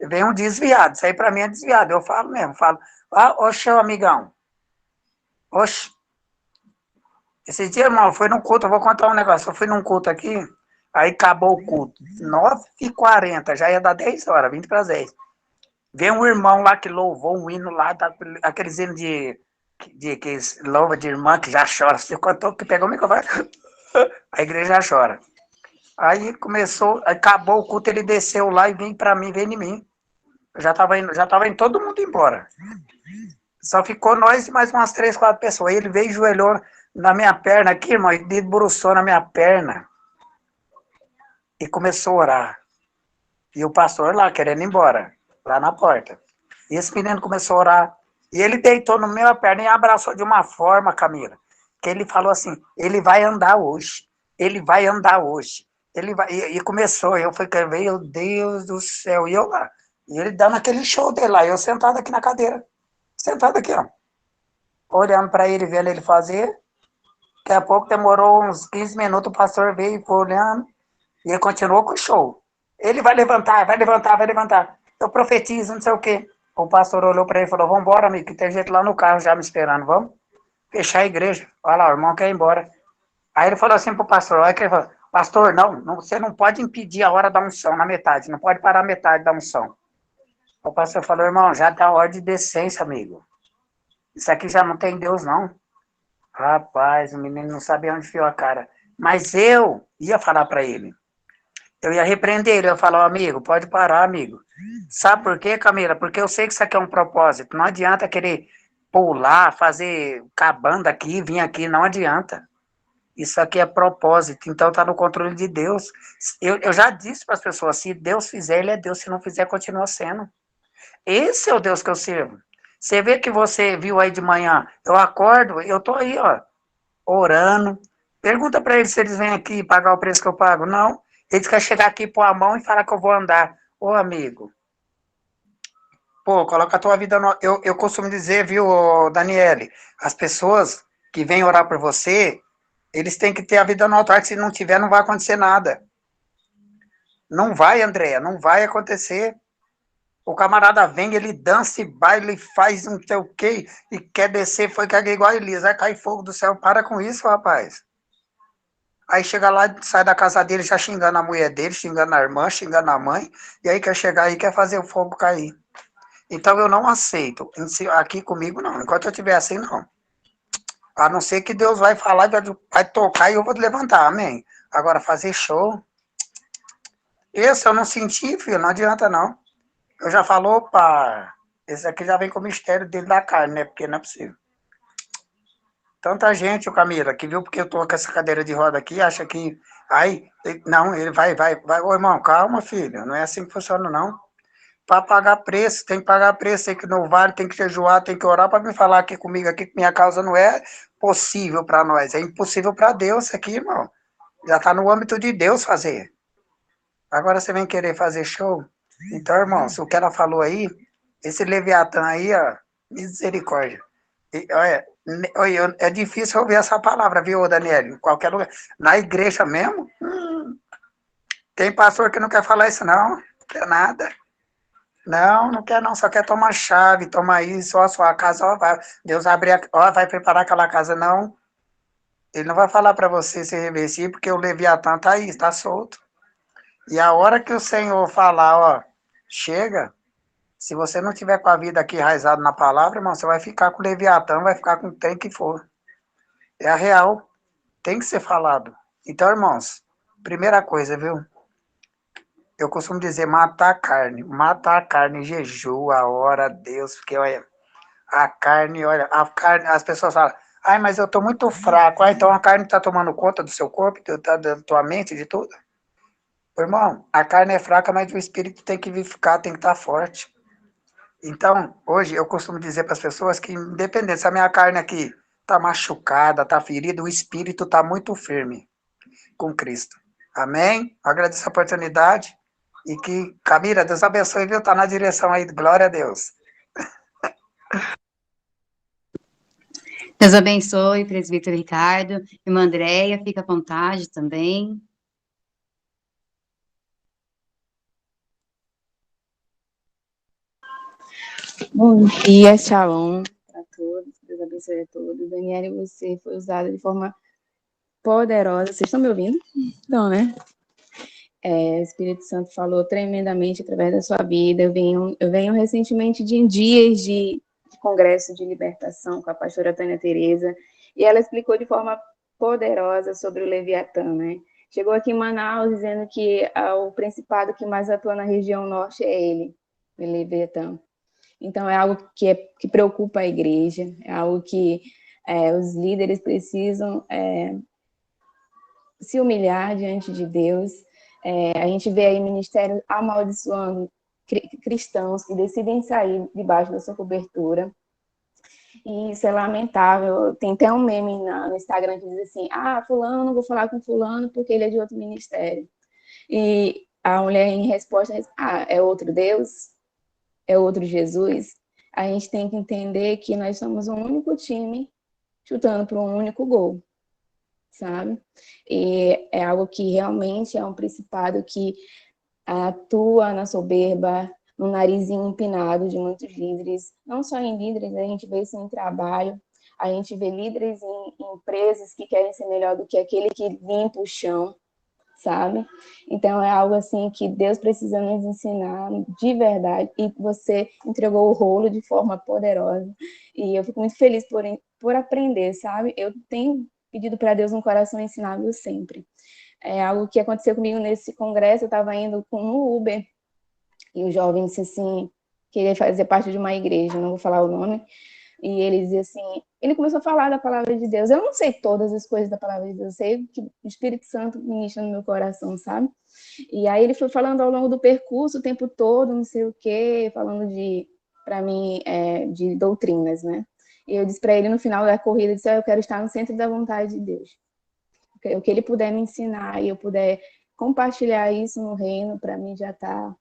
vem um desviado. Isso aí para mim é desviado. Eu falo mesmo, oxe, amigão, oxe. Esse dia, irmão, eu fui num culto, eu vou contar um negócio. Eu fui num culto aqui, aí acabou o culto, 9h40, já ia dar 10 horas, 20 para 10. Veio um irmão lá que louvou um hino lá, aqueles hinos que louva de irmã que já chora. Você contou que pegou o microfone, a igreja já chora. Aí começou, acabou o culto, ele desceu lá e veio para mim, veio em mim. Eu já tava indo todo mundo embora. Só ficou nós e mais umas 3, 4 pessoas. Aí ele veio e joelhou na minha perna aqui, irmão, e debruçou na minha perna. E começou a orar. E o pastor lá, querendo ir embora, lá na porta. E esse menino começou a orar. E ele deitou na minha perna e abraçou de uma forma, Camila, que ele falou assim, ele vai andar hoje. Ele vai andar hoje. Ele vai... E começou, eu fui, meu Deus do céu, e eu lá. E ele dando aquele show dele lá, eu sentado aqui na cadeira. Sentado aqui, ó. olhando para ele, vendo ele fazer. Daqui a pouco demorou uns 15 minutos, o pastor veio e foi olhando, e ele continuou com o show. Ele vai levantar, vai levantar, vai levantar. Eu profetizo, não sei o quê. O pastor olhou para ele e falou, vamos embora, amigo, que tem gente lá no carro já me esperando, vamos fechar a igreja. Olha lá, o irmão quer ir embora. Aí ele falou assim pro pastor, olha que ele falou, pastor, não, você não pode impedir a hora da unção na metade, não pode parar a metade da unção. O pastor falou, irmão, já dá hora de decência, amigo. Isso aqui já não tem Deus, não. Rapaz, o menino não sabia onde enfiou a cara. Mas eu ia falar para ele. Eu ia repreender ele, eu ia falar, amigo, pode parar, amigo. Sabe por quê, Camila? Porque eu sei que isso aqui é um propósito. Não adianta querer pular, fazer cabanda aqui, vir aqui, não adianta. Isso aqui é propósito, então está no controle de Deus. Eu já disse para as pessoas, se Deus fizer, ele é Deus, se não fizer, continua sendo. Esse é o Deus que eu sirvo. Você vê que você viu aí de manhã, eu acordo, eu tô aí, ó, orando. Pergunta para eles se eles vêm aqui pagar o preço que eu pago. Não, eles querem chegar aqui, pôr a mão e falar que eu vou andar. Ô, amigo, pô, coloca a tua vida no... Eu costumo dizer, viu, Daniele, as pessoas que vêm orar por você, eles têm que ter a vida no altar, que se não tiver, não vai acontecer nada. Não vai, Andréia, não vai acontecer. O camarada vem, ele dança e baila e faz não sei o quê, e quer descer, foi que é igual a Elisa, vai cair fogo do céu. Para com isso, rapaz. Aí chega lá, sai da casa dele já xingando a mulher dele, xingando a irmã, xingando a mãe, e aí quer chegar aí e quer fazer o fogo cair. Então eu não aceito. Aqui comigo não. Enquanto eu estiver assim, não. A não ser que Deus vai falar, vai tocar e eu vou levantar, amém. Agora, fazer show. Esse eu não senti, filho, não adianta não. Eu já falou, opa, esse aqui já vem com o mistério dele da carne, né? Porque não é possível. Tanta gente, o Camila, que viu porque eu tô com essa cadeira de roda aqui, acha que. Aí, não, ele vai. Ô, irmão, calma, filho, não é assim que funciona, não. Para pagar preço, tem que pagar preço, tem que ir no vale, tem que jejuar, tem que orar para me falar aqui comigo, aqui que minha causa não é possível para nós, é impossível para Deus aqui, irmão. Já está no âmbito de Deus fazer. Agora você vem querer fazer show? Então, irmão, se o que ela falou aí, esse Leviatã aí, ó, misericórdia. Olha, é difícil ouvir essa palavra, viu, Daniel? Em qualquer lugar. Na igreja mesmo, tem pastor que não quer falar isso, não. Não quer nada. Não, não quer não, só quer tomar chave, tomar isso, ó, sua casa, ó, vai, Deus ó, vai preparar aquela casa, não. Ele não vai falar para você se revestir, porque o Leviatã tá aí, está solto. E a hora que o Senhor falar, ó, chega, se você não tiver com a vida aqui enraizada na palavra, irmão, você vai ficar com o Leviatã, vai ficar com o trem que for. É a real, tem que ser falado. Então, irmãos, primeira coisa, viu? Eu costumo dizer, matar a carne, jejua, ora a Deus, porque, olha, a carne, as pessoas falam, ai, mas eu estou muito fraco, então a carne está tomando conta do seu corpo, da tua mente, de tudo. Irmão, a carne é fraca, mas o espírito tem que vivificar, tem que estar forte. Então, hoje, eu costumo dizer para as pessoas que, independente se a minha carne aqui está machucada, está ferida, o espírito está muito firme com Cristo. Amém? Agradeço a oportunidade. E que, Camila, Deus abençoe, viu? Tá na direção aí, glória a Deus. Deus abençoe, presbítero Ricardo. Irmã Andréia, fica à vontade também. Bom dia, shalom para todos. Deus abençoe a todos. Daniela, você foi usada de forma poderosa. Vocês estão me ouvindo? Não, né? O Espírito Santo falou tremendamente através da sua vida. Eu venho recentemente de dias de congresso de libertação com a pastora Tânia Tereza, e ela explicou de forma poderosa sobre o Leviatã, né? Chegou aqui em Manaus dizendo que o principado que mais atua na região norte é ele, o Leviatã. Então, é algo que preocupa a igreja, é algo que os líderes precisam se humilhar diante de Deus. A gente vê aí ministérios amaldiçoando cristãos que decidem sair debaixo da sua cobertura. E isso é lamentável. Tem até um meme no Instagram que diz assim, fulano, não vou falar com fulano porque ele é de outro ministério. E a mulher em resposta diz, é outro Deus? É outro Jesus? a gente tem que entender que nós somos um único time chutando para um único gol, sabe? E é algo que realmente é um principado que atua na soberba, no narizinho empinado de muitos líderes, não só em líderes, a gente vê isso em trabalho, a gente vê líderes em empresas que querem ser melhor do que aquele que limpa o chão, sabe? Então é algo assim que Deus precisa nos ensinar de verdade, e você entregou o rolo de forma poderosa, e eu fico muito feliz por aprender, sabe? Eu tenho pedido para Deus um coração ensinável sempre. É algo que aconteceu comigo nesse congresso, eu estava indo no Uber, e o jovem disse assim, queria fazer parte de uma igreja, não vou falar o nome, e ele dizia assim, ele começou a falar da palavra de Deus. Eu não sei todas as coisas da palavra de Deus, eu sei que o Espírito Santo ministra no meu coração, sabe? E aí ele foi falando ao longo do percurso, o tempo todo, não sei o quê, falando para mim, de doutrinas, né? E eu disse para ele no final da corrida, eu disse, eu quero estar no centro da vontade de Deus. O que ele puder me ensinar e eu puder compartilhar isso no reino, para mim já está...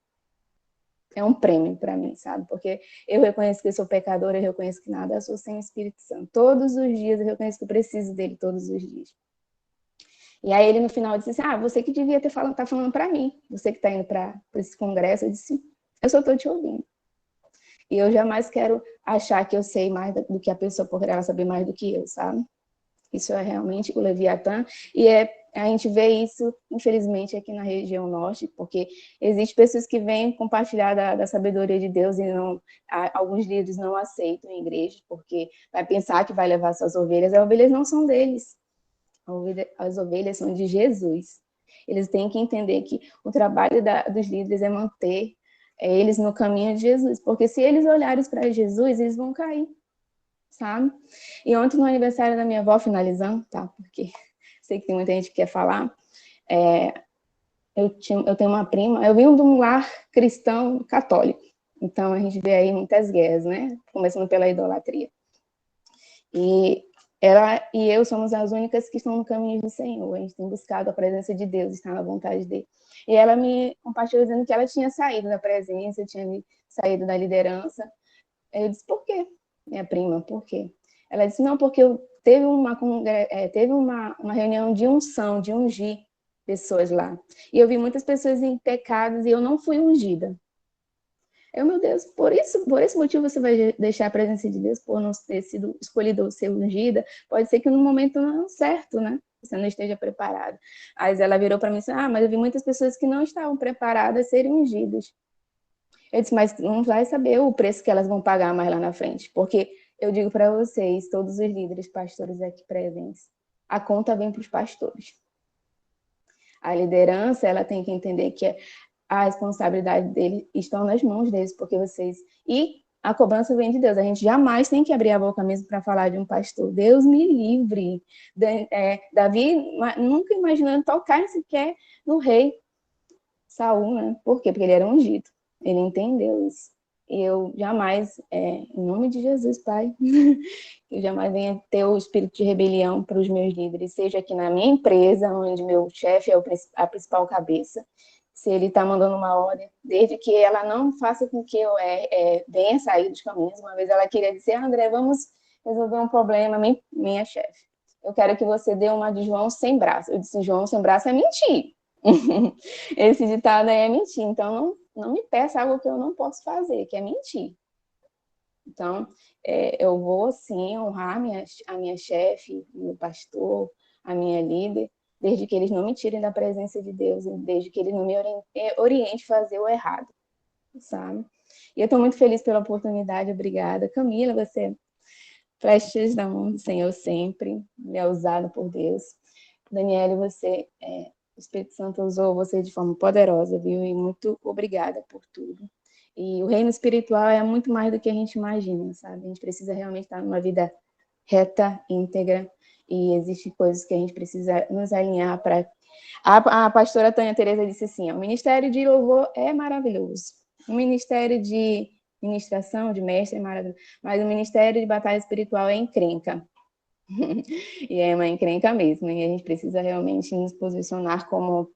É um prêmio para mim, sabe? Porque eu reconheço que eu sou pecadora, eu reconheço que nada eu sou sem o Espírito Santo. Todos os dias eu reconheço que eu preciso dele, todos os dias. E aí ele no final disse assim, você que devia tá falando para mim, você que está indo para esse congresso. Eu disse, eu só estou te ouvindo. E eu jamais quero achar que eu sei mais do que a pessoa, por ela saber mais do que eu, sabe? Isso é realmente o Leviatã, e a gente vê isso, infelizmente, aqui na região norte, porque existem pessoas que vêm compartilhar da sabedoria de Deus e alguns líderes não aceitam em igreja, porque vai pensar que vai levar suas ovelhas. As ovelhas não são deles, as ovelhas são de Jesus. Eles têm que entender que o trabalho dos líderes é manter eles no caminho de Jesus, porque se eles olharem para Jesus, eles vão cair, sabe? E ontem no aniversário da minha avó, finalizando, tá? Porque sei que tem muita gente que quer falar, eu tenho uma prima, eu vim de um lar cristão católico, então a gente vê aí muitas guerras, né? Começando pela idolatria. E ela e eu somos as únicas que estão no caminho do Senhor, a gente tem buscado a presença de Deus, está na vontade dele. E ela me compartilhou dizendo que ela tinha saído da presença, tinha saído da liderança. Eu disse, por quê? Minha prima, por quê? Ela disse, não, porque teve uma reunião de unção, de ungir pessoas lá. E eu vi muitas pessoas em pecados e eu não fui ungida. Meu Deus, por esse motivo você vai deixar a presença de Deus, por não ter sido escolhida ser ungida? Pode ser que no momento não certo, né? Você não esteja preparada. Aí ela virou para mim e disse, mas eu vi muitas pessoas que não estavam preparadas a serem ungidas. Eu disse, mas não vai saber o preço que elas vão pagar mais lá na frente, porque eu digo para vocês, todos os líderes, pastores aqui presentes, a conta vem para os pastores. A liderança, ela tem que entender que a responsabilidade deles estão nas mãos deles, porque vocês... E a cobrança vem de Deus. A gente jamais tem que abrir a boca mesmo para falar de um pastor. Deus me livre. Davi nunca imaginando tocar sequer no rei Saul, né? Por quê? Porque ele era ungido. Ele entendeu isso. E eu jamais, em nome de Jesus, Pai, eu jamais venha ter o espírito de rebelião para os meus líderes, seja aqui na minha empresa, onde meu chefe é a principal cabeça, se ele está mandando uma ordem, desde que ela não faça com que eu venha sair dos caminhos. Uma vez ela queria dizer, André, vamos resolver um problema, minha chefe. Eu quero que você dê uma de João sem braço. Eu disse, João sem braço é mentir. Esse ditado aí é mentir. Então, não me peça algo que eu não posso fazer, que é mentir. Então, eu vou, sim, honrar a minha chefe, o meu pastor, a minha líder, desde que eles não me tirem da presença de Deus, desde que eles não me orientem a fazer o errado, sabe? E eu estou muito feliz pela oportunidade, obrigada. Camila, você prestes da mão do Senhor sempre, é usada por Deus. Daniela, você, o Espírito Santo usou você de forma poderosa, viu? E muito obrigada por tudo. E o reino espiritual é muito mais do que a gente imagina, sabe? A gente precisa realmente estar numa vida reta, íntegra, e existem coisas que a gente precisa nos alinhar para... A pastora Tânia Teresa disse assim, o ministério de louvor é maravilhoso, o ministério de ministração, de mestre é maravilhoso, mas o ministério de batalha espiritual é encrenca. E é uma encrenca mesmo, e a gente precisa realmente nos posicionar como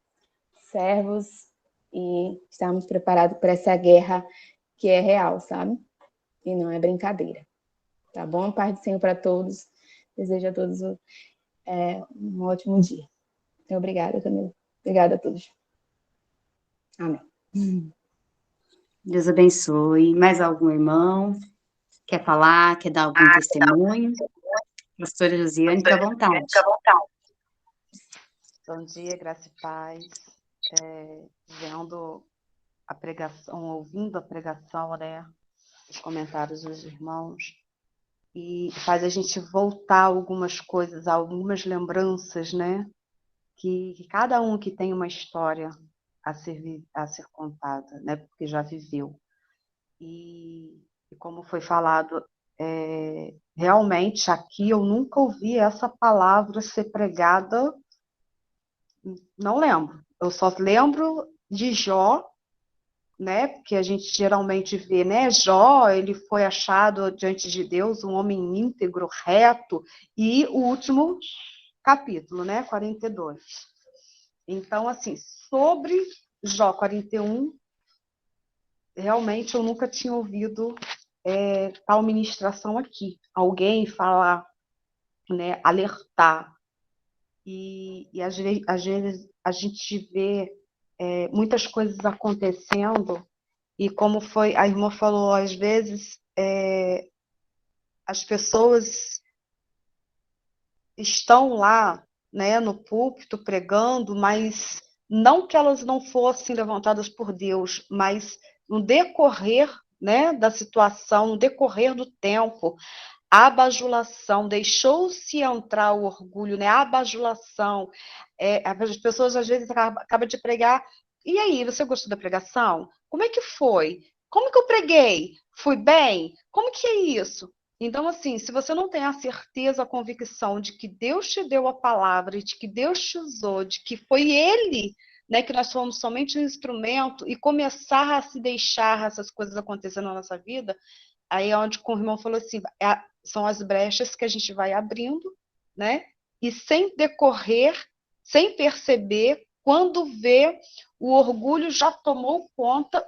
servos e estarmos preparados para essa guerra que é real, sabe? e não é brincadeira. Tá bom? Paz do Senhor para todos. Desejo a todos um ótimo dia. Então, obrigada, Camila. Obrigada a todos. Amém. Deus abençoe. Mais algum irmão? Quer falar? Quer dar algum testemunho? Pastora Josiane, fica à vontade. Bom dia, graça e paz. Vendo a pregação, ouvindo a pregação, né? Os comentários dos irmãos, e faz a gente voltar algumas coisas, algumas lembranças, né? Que cada um que tem uma história a ser contada, né? Porque já viveu. E como foi falado, realmente aqui eu nunca ouvi essa palavra ser pregada, não lembro. Eu só lembro de Jó, né? Porque a gente geralmente vê, né? Jó, ele foi achado diante de Deus um homem íntegro, reto, e o último capítulo, né? 42. Então, assim, sobre Jó 41, realmente eu nunca tinha ouvido tal ministração aqui. Alguém falar, né? Alertar. E às vezes a gente vê muitas coisas acontecendo, e como a irmã falou, às vezes as pessoas estão lá, né, no púlpito pregando, mas não que elas não fossem levantadas por Deus, mas no decorrer, né, da situação, no decorrer do tempo, a bajulação, deixou-se entrar o orgulho, né? A bajulação. As pessoas, às vezes, acabam de pregar. E aí, você gostou da pregação? Como é que foi? Como que eu preguei? Fui bem? Como que é isso? Então, assim, se você não tem a certeza, a convicção de que Deus te deu a palavra, de que Deus te usou, de que foi Ele, né, que nós fomos somente um instrumento, e começar a se deixar essas coisas acontecendo na nossa vida, aí é onde o irmão falou assim, são as brechas que a gente vai abrindo, né? E sem decorrer, sem perceber, quando vê, o orgulho já tomou conta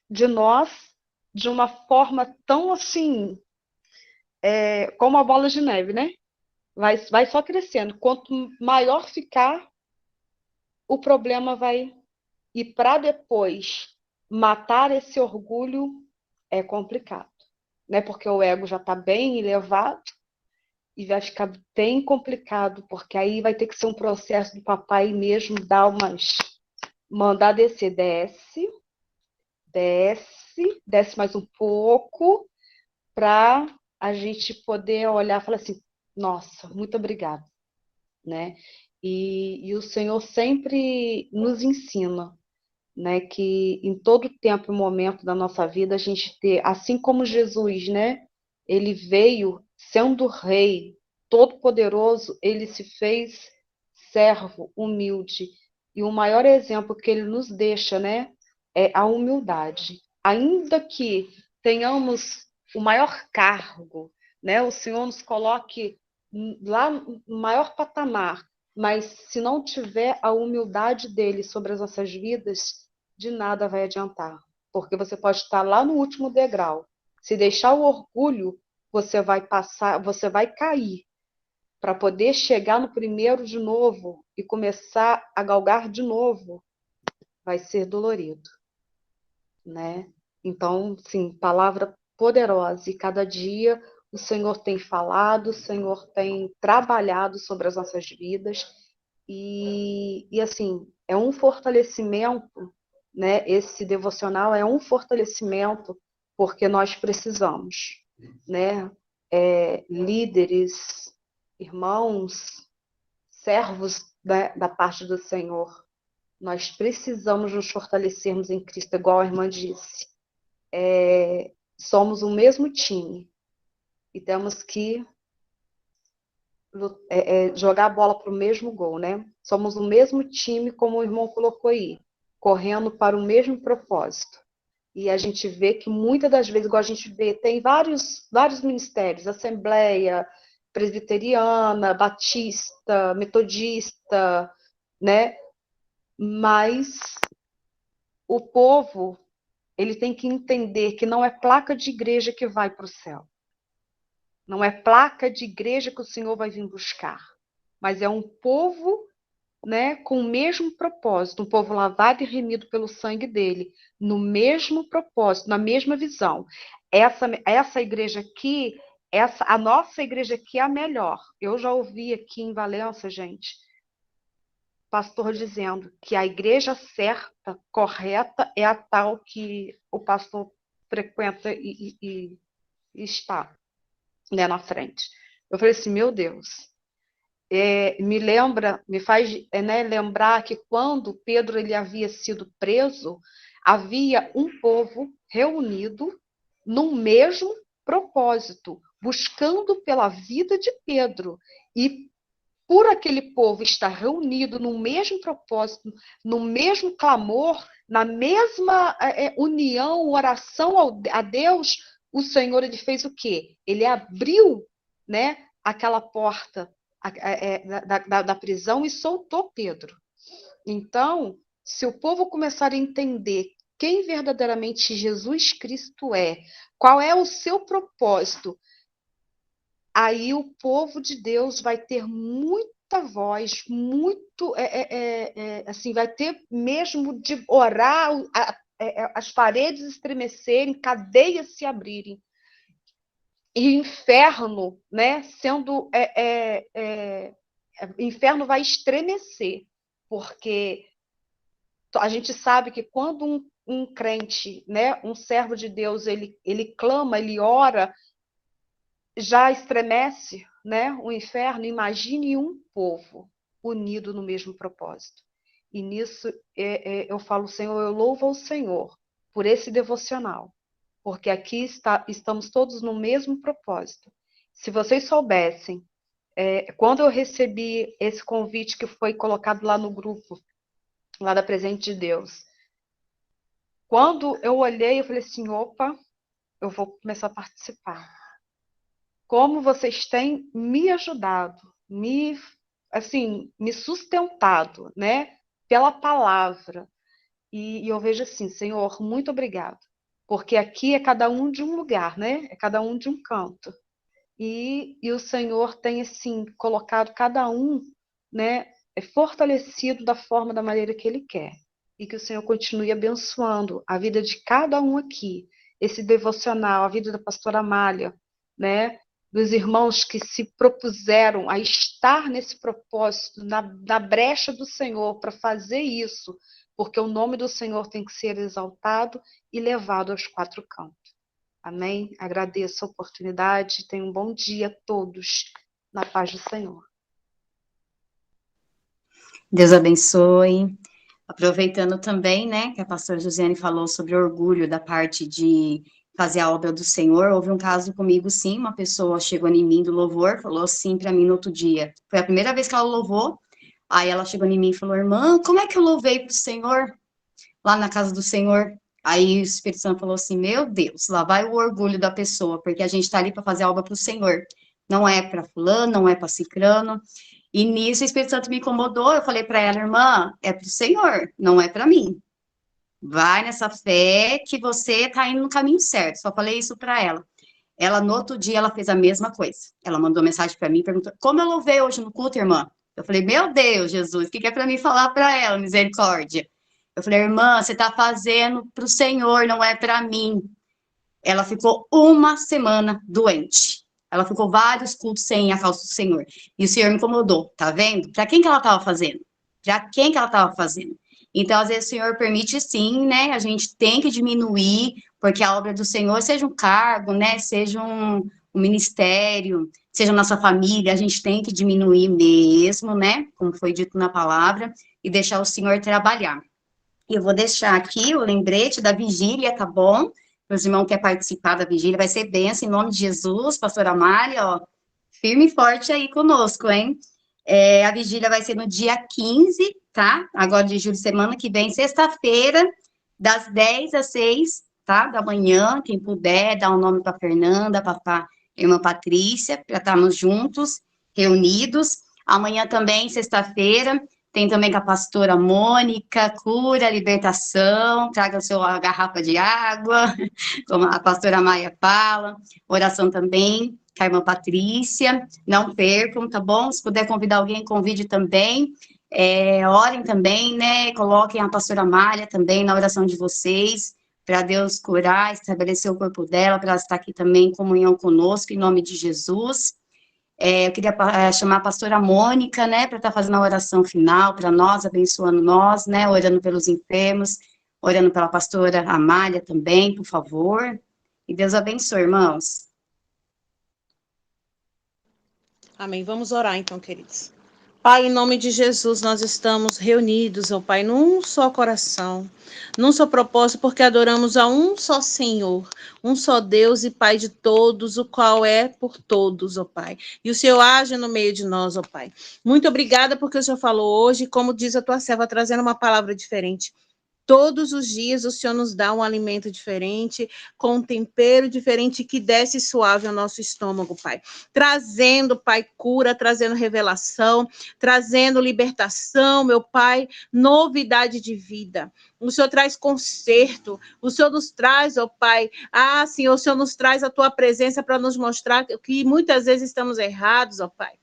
de nós de uma forma tão assim, como a bola de neve, né? Vai só crescendo. Quanto maior ficar, o problema vai. E para depois matar esse orgulho é complicado, né? Porque o ego já está bem elevado e vai ficar bem complicado, porque aí vai ter que ser um processo do papai mesmo mandar descer, desce mais um pouco, para a gente poder olhar e falar assim, nossa, muito obrigada, né? E o Senhor sempre nos ensina, né, que em todo tempo e momento da nossa vida a gente ter, assim como Jesus, né, ele veio sendo rei, todo-poderoso, ele se fez servo, humilde, e o maior exemplo que ele nos deixa, né, é a humildade. Ainda que tenhamos o maior cargo, né, o Senhor nos coloque lá no maior patamar, mas se não tiver a humildade dele sobre as nossas vidas, de nada vai adiantar, porque você pode estar lá no último degrau. Se deixar o orgulho, você vai passar, você vai cair para poder chegar no primeiro de novo e começar a galgar de novo, vai ser dolorido, né? Então, sim, palavra poderosa, e cada dia o Senhor tem falado, o Senhor tem trabalhado sobre as nossas vidas, e assim, é um fortalecimento, né? Esse devocional é um fortalecimento, porque nós precisamos, né? Líderes, irmãos, servos, né, da parte do Senhor, nós precisamos nos fortalecermos em Cristo, igual a irmã disse. Somos o mesmo time e temos que jogar a bola para o mesmo gol, né? Somos o mesmo time, como o irmão colocou aí, correndo para o mesmo propósito. E a gente vê que muitas das vezes, igual a gente vê, tem vários ministérios, assembleia, presbiteriana, batista, metodista, né? Mas o povo ele tem que entender que não é placa de igreja que vai para o céu. Não é placa de igreja que o Senhor vai vir buscar. Mas é um povo, né, com o mesmo propósito, um povo lavado e remido pelo sangue dele, no mesmo propósito, na mesma visão. Essa igreja aqui, a nossa igreja aqui é a melhor. Eu já ouvi aqui em Valença, gente, pastor dizendo que a igreja certa, correta, é a tal que o pastor frequenta e está, né, na frente. Eu falei assim, meu Deus, me faz, né, lembrar que quando Pedro ele havia sido preso, havia um povo reunido no mesmo propósito, buscando pela vida de Pedro. E por aquele povo estar reunido no mesmo propósito, no mesmo clamor, na mesma união, oração a Deus, o Senhor ele fez o quê? Ele abriu, né, aquela porta da prisão e soltou Pedro. Então, se o povo começar a entender quem verdadeiramente Jesus Cristo é, qual é o seu propósito, aí o povo de Deus vai ter muita voz, muito, assim, vai ter mesmo de orar, as paredes estremecerem, cadeias se abrirem. E inferno, né, sendo, inferno vai estremecer, porque a gente sabe que quando um crente, né, um servo de Deus, ele clama, ele ora, já estremece, né, o inferno. Imagine um povo unido no mesmo propósito. E nisso eu falo, Senhor, eu louvo ao Senhor por esse devocional, porque aqui estamos todos no mesmo propósito. Se vocês soubessem, quando eu recebi esse convite que foi colocado lá no grupo, lá da Presente de Deus, quando eu olhei, eu falei assim, opa, eu vou começar a participar. Como vocês têm me ajudado, me sustentado, né, pela palavra. E eu vejo assim, Senhor, muito obrigado. Porque aqui é cada um de um lugar, né? É cada um de um canto. E o Senhor tem, assim, colocado cada um, né, fortalecido da forma, da maneira que Ele quer. E que o Senhor continue abençoando a vida de cada um aqui. Esse devocional, a vida da pastora Amália, né? Dos irmãos que se propuseram a estar nesse propósito, na brecha do Senhor, para fazer isso, porque o nome do Senhor tem que ser exaltado e levado aos quatro cantos. Amém? Agradeço a oportunidade, tenham um bom dia a todos, na paz do Senhor. Deus abençoe. Aproveitando também, né, que a pastora Josiane falou sobre orgulho da parte de fazer a obra do Senhor, houve um caso comigo, sim, uma pessoa chegou em mim do louvor, falou assim para mim no outro dia, foi a primeira vez que ela louvou, aí ela chegou em mim e falou, irmã, como é que eu louvei para o Senhor, lá na casa do Senhor? Aí o Espírito Santo falou assim, meu Deus, lá vai o orgulho da pessoa, porque a gente está ali para fazer a obra para o Senhor, não é para fulano, não é para cicrano. E nisso o Espírito Santo me incomodou, eu falei para ela, irmã, é para o Senhor, não é para mim. Vai nessa fé que você está indo no caminho certo. Só falei isso para ela. Ela, no outro dia, ela fez a mesma coisa. Ela mandou mensagem para mim, perguntou, como eu louvei hoje no culto, irmã? Eu falei, meu Deus, Jesus, o que é para mim falar para ela? Misericórdia. Eu falei, irmã, você está fazendo para o Senhor, não é para mim. Ela ficou uma semana doente. Ela ficou vários cultos sem a causa do Senhor. E o Senhor me incomodou, tá vendo? Para quem que ela estava fazendo? Para quem que ela estava fazendo? Então, às vezes, o Senhor permite sim, né? A gente tem que diminuir, porque a obra do Senhor, seja um cargo, né? Seja um ministério, seja nossa família, a gente tem que diminuir mesmo, né? Como foi dito na palavra, e deixar o Senhor trabalhar. E eu vou deixar aqui o lembrete da vigília, tá bom? Os irmãos que querem participar da vigília, vai ser bênção, em nome de Jesus, pastora Amália, ó, firme e forte aí conosco, hein? A vigília vai ser no dia 15, tá? Agora de julho, semana que vem, sexta-feira, das 10 às 6, tá? Da manhã, quem puder, dá um nome para Fernanda, para irmã Patrícia, para estarmos juntos, reunidos. Amanhã também, sexta-feira, Tem também com a pastora Mônica, cura, libertação, traga a sua garrafa de água, como a pastora Maia fala, oração também, com a irmã Patrícia, não percam, tá bom? Se puder convidar alguém, convide também, orem também, né, coloquem a pastora Malha também na oração de vocês, para Deus curar, estabelecer o corpo dela, para ela estar aqui também em comunhão conosco, em nome de Jesus. Eu queria chamar a pastora Mônica, né, para estar fazendo a oração final para nós, abençoando nós, né, orando pelos enfermos, orando pela pastora Amália também, por favor. E Deus abençoe, irmãos. Amém. Vamos orar então, queridos. Pai, em nome de Jesus, nós estamos reunidos, ó Pai, num só coração, num só propósito, porque adoramos a um só Senhor, um só Deus e Pai de todos, o qual é por todos, ó Pai. E o Senhor age no meio de nós, ó Pai. Muito obrigada porque o Senhor falou hoje, como diz a tua serva, trazendo uma palavra diferente. Todos os dias o Senhor nos dá um alimento diferente, com um tempero diferente que desce suave ao nosso estômago, Pai. Trazendo, Pai, cura, trazendo revelação, trazendo libertação, meu Pai, novidade de vida. O Senhor traz conserto, o Senhor nos traz, ó Pai, Senhor, o Senhor nos traz a Tua presença para nos mostrar que muitas vezes estamos errados, ó Pai.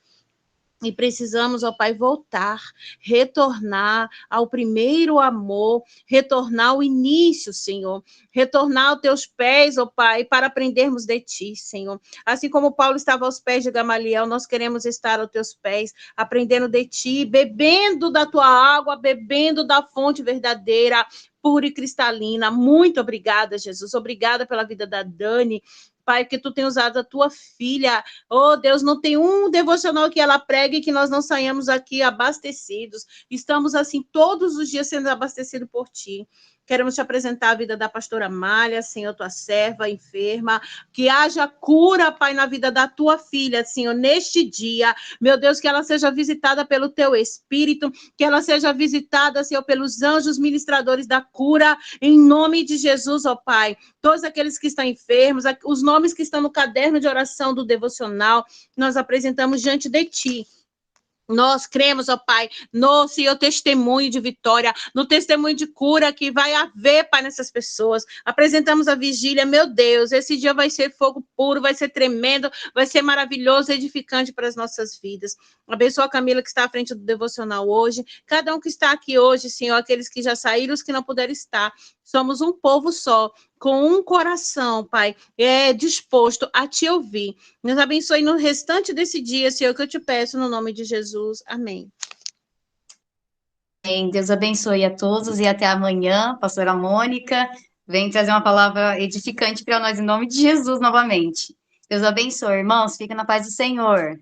E precisamos, ó Pai, voltar, retornar ao primeiro amor, retornar ao início, Senhor, retornar aos teus pés, ó Pai, para aprendermos de ti, Senhor. Assim como Paulo estava aos pés de Gamaliel, nós queremos estar aos teus pés, aprendendo de ti, bebendo da tua água, bebendo da fonte verdadeira, pura e cristalina. Muito obrigada, Jesus. Obrigada pela vida da Dani. Pai, que tu tem usado a tua filha. Oh, Deus, não tem um devocional que ela pregue que nós não saiamos aqui abastecidos. Estamos, assim, todos os dias sendo abastecidos por ti. Queremos te apresentar a vida da pastora Malha, Senhor, tua serva enferma, que haja cura, Pai, na vida da tua filha, Senhor, neste dia. Meu Deus, que ela seja visitada pelo teu Espírito, que ela seja visitada, Senhor, pelos anjos ministradores da cura, em nome de Jesus, ó Pai. Todos aqueles que estão enfermos, os nomes que estão no caderno de oração do devocional, nós apresentamos diante de ti. Nós cremos, ó Pai, no Senhor testemunho de vitória, no testemunho de cura que vai haver, Pai, nessas pessoas. Apresentamos a vigília, meu Deus, esse dia vai ser fogo puro, vai ser tremendo, vai ser maravilhoso, edificante para as nossas vidas. Abençoa a Camila que está à frente do devocional hoje, cada um que está aqui hoje, Senhor, aqueles que já saíram, os que não puderam estar. Somos um povo só, com um coração, Pai, disposto a te ouvir. Nos abençoe no restante desse dia, Senhor, que eu te peço, no nome de Jesus. Amém. Amém. Deus abençoe a todos e até amanhã. Pastora Mônica vem trazer uma palavra edificante para nós, em nome de Jesus, novamente. Deus abençoe, irmãos. Fica na paz do Senhor.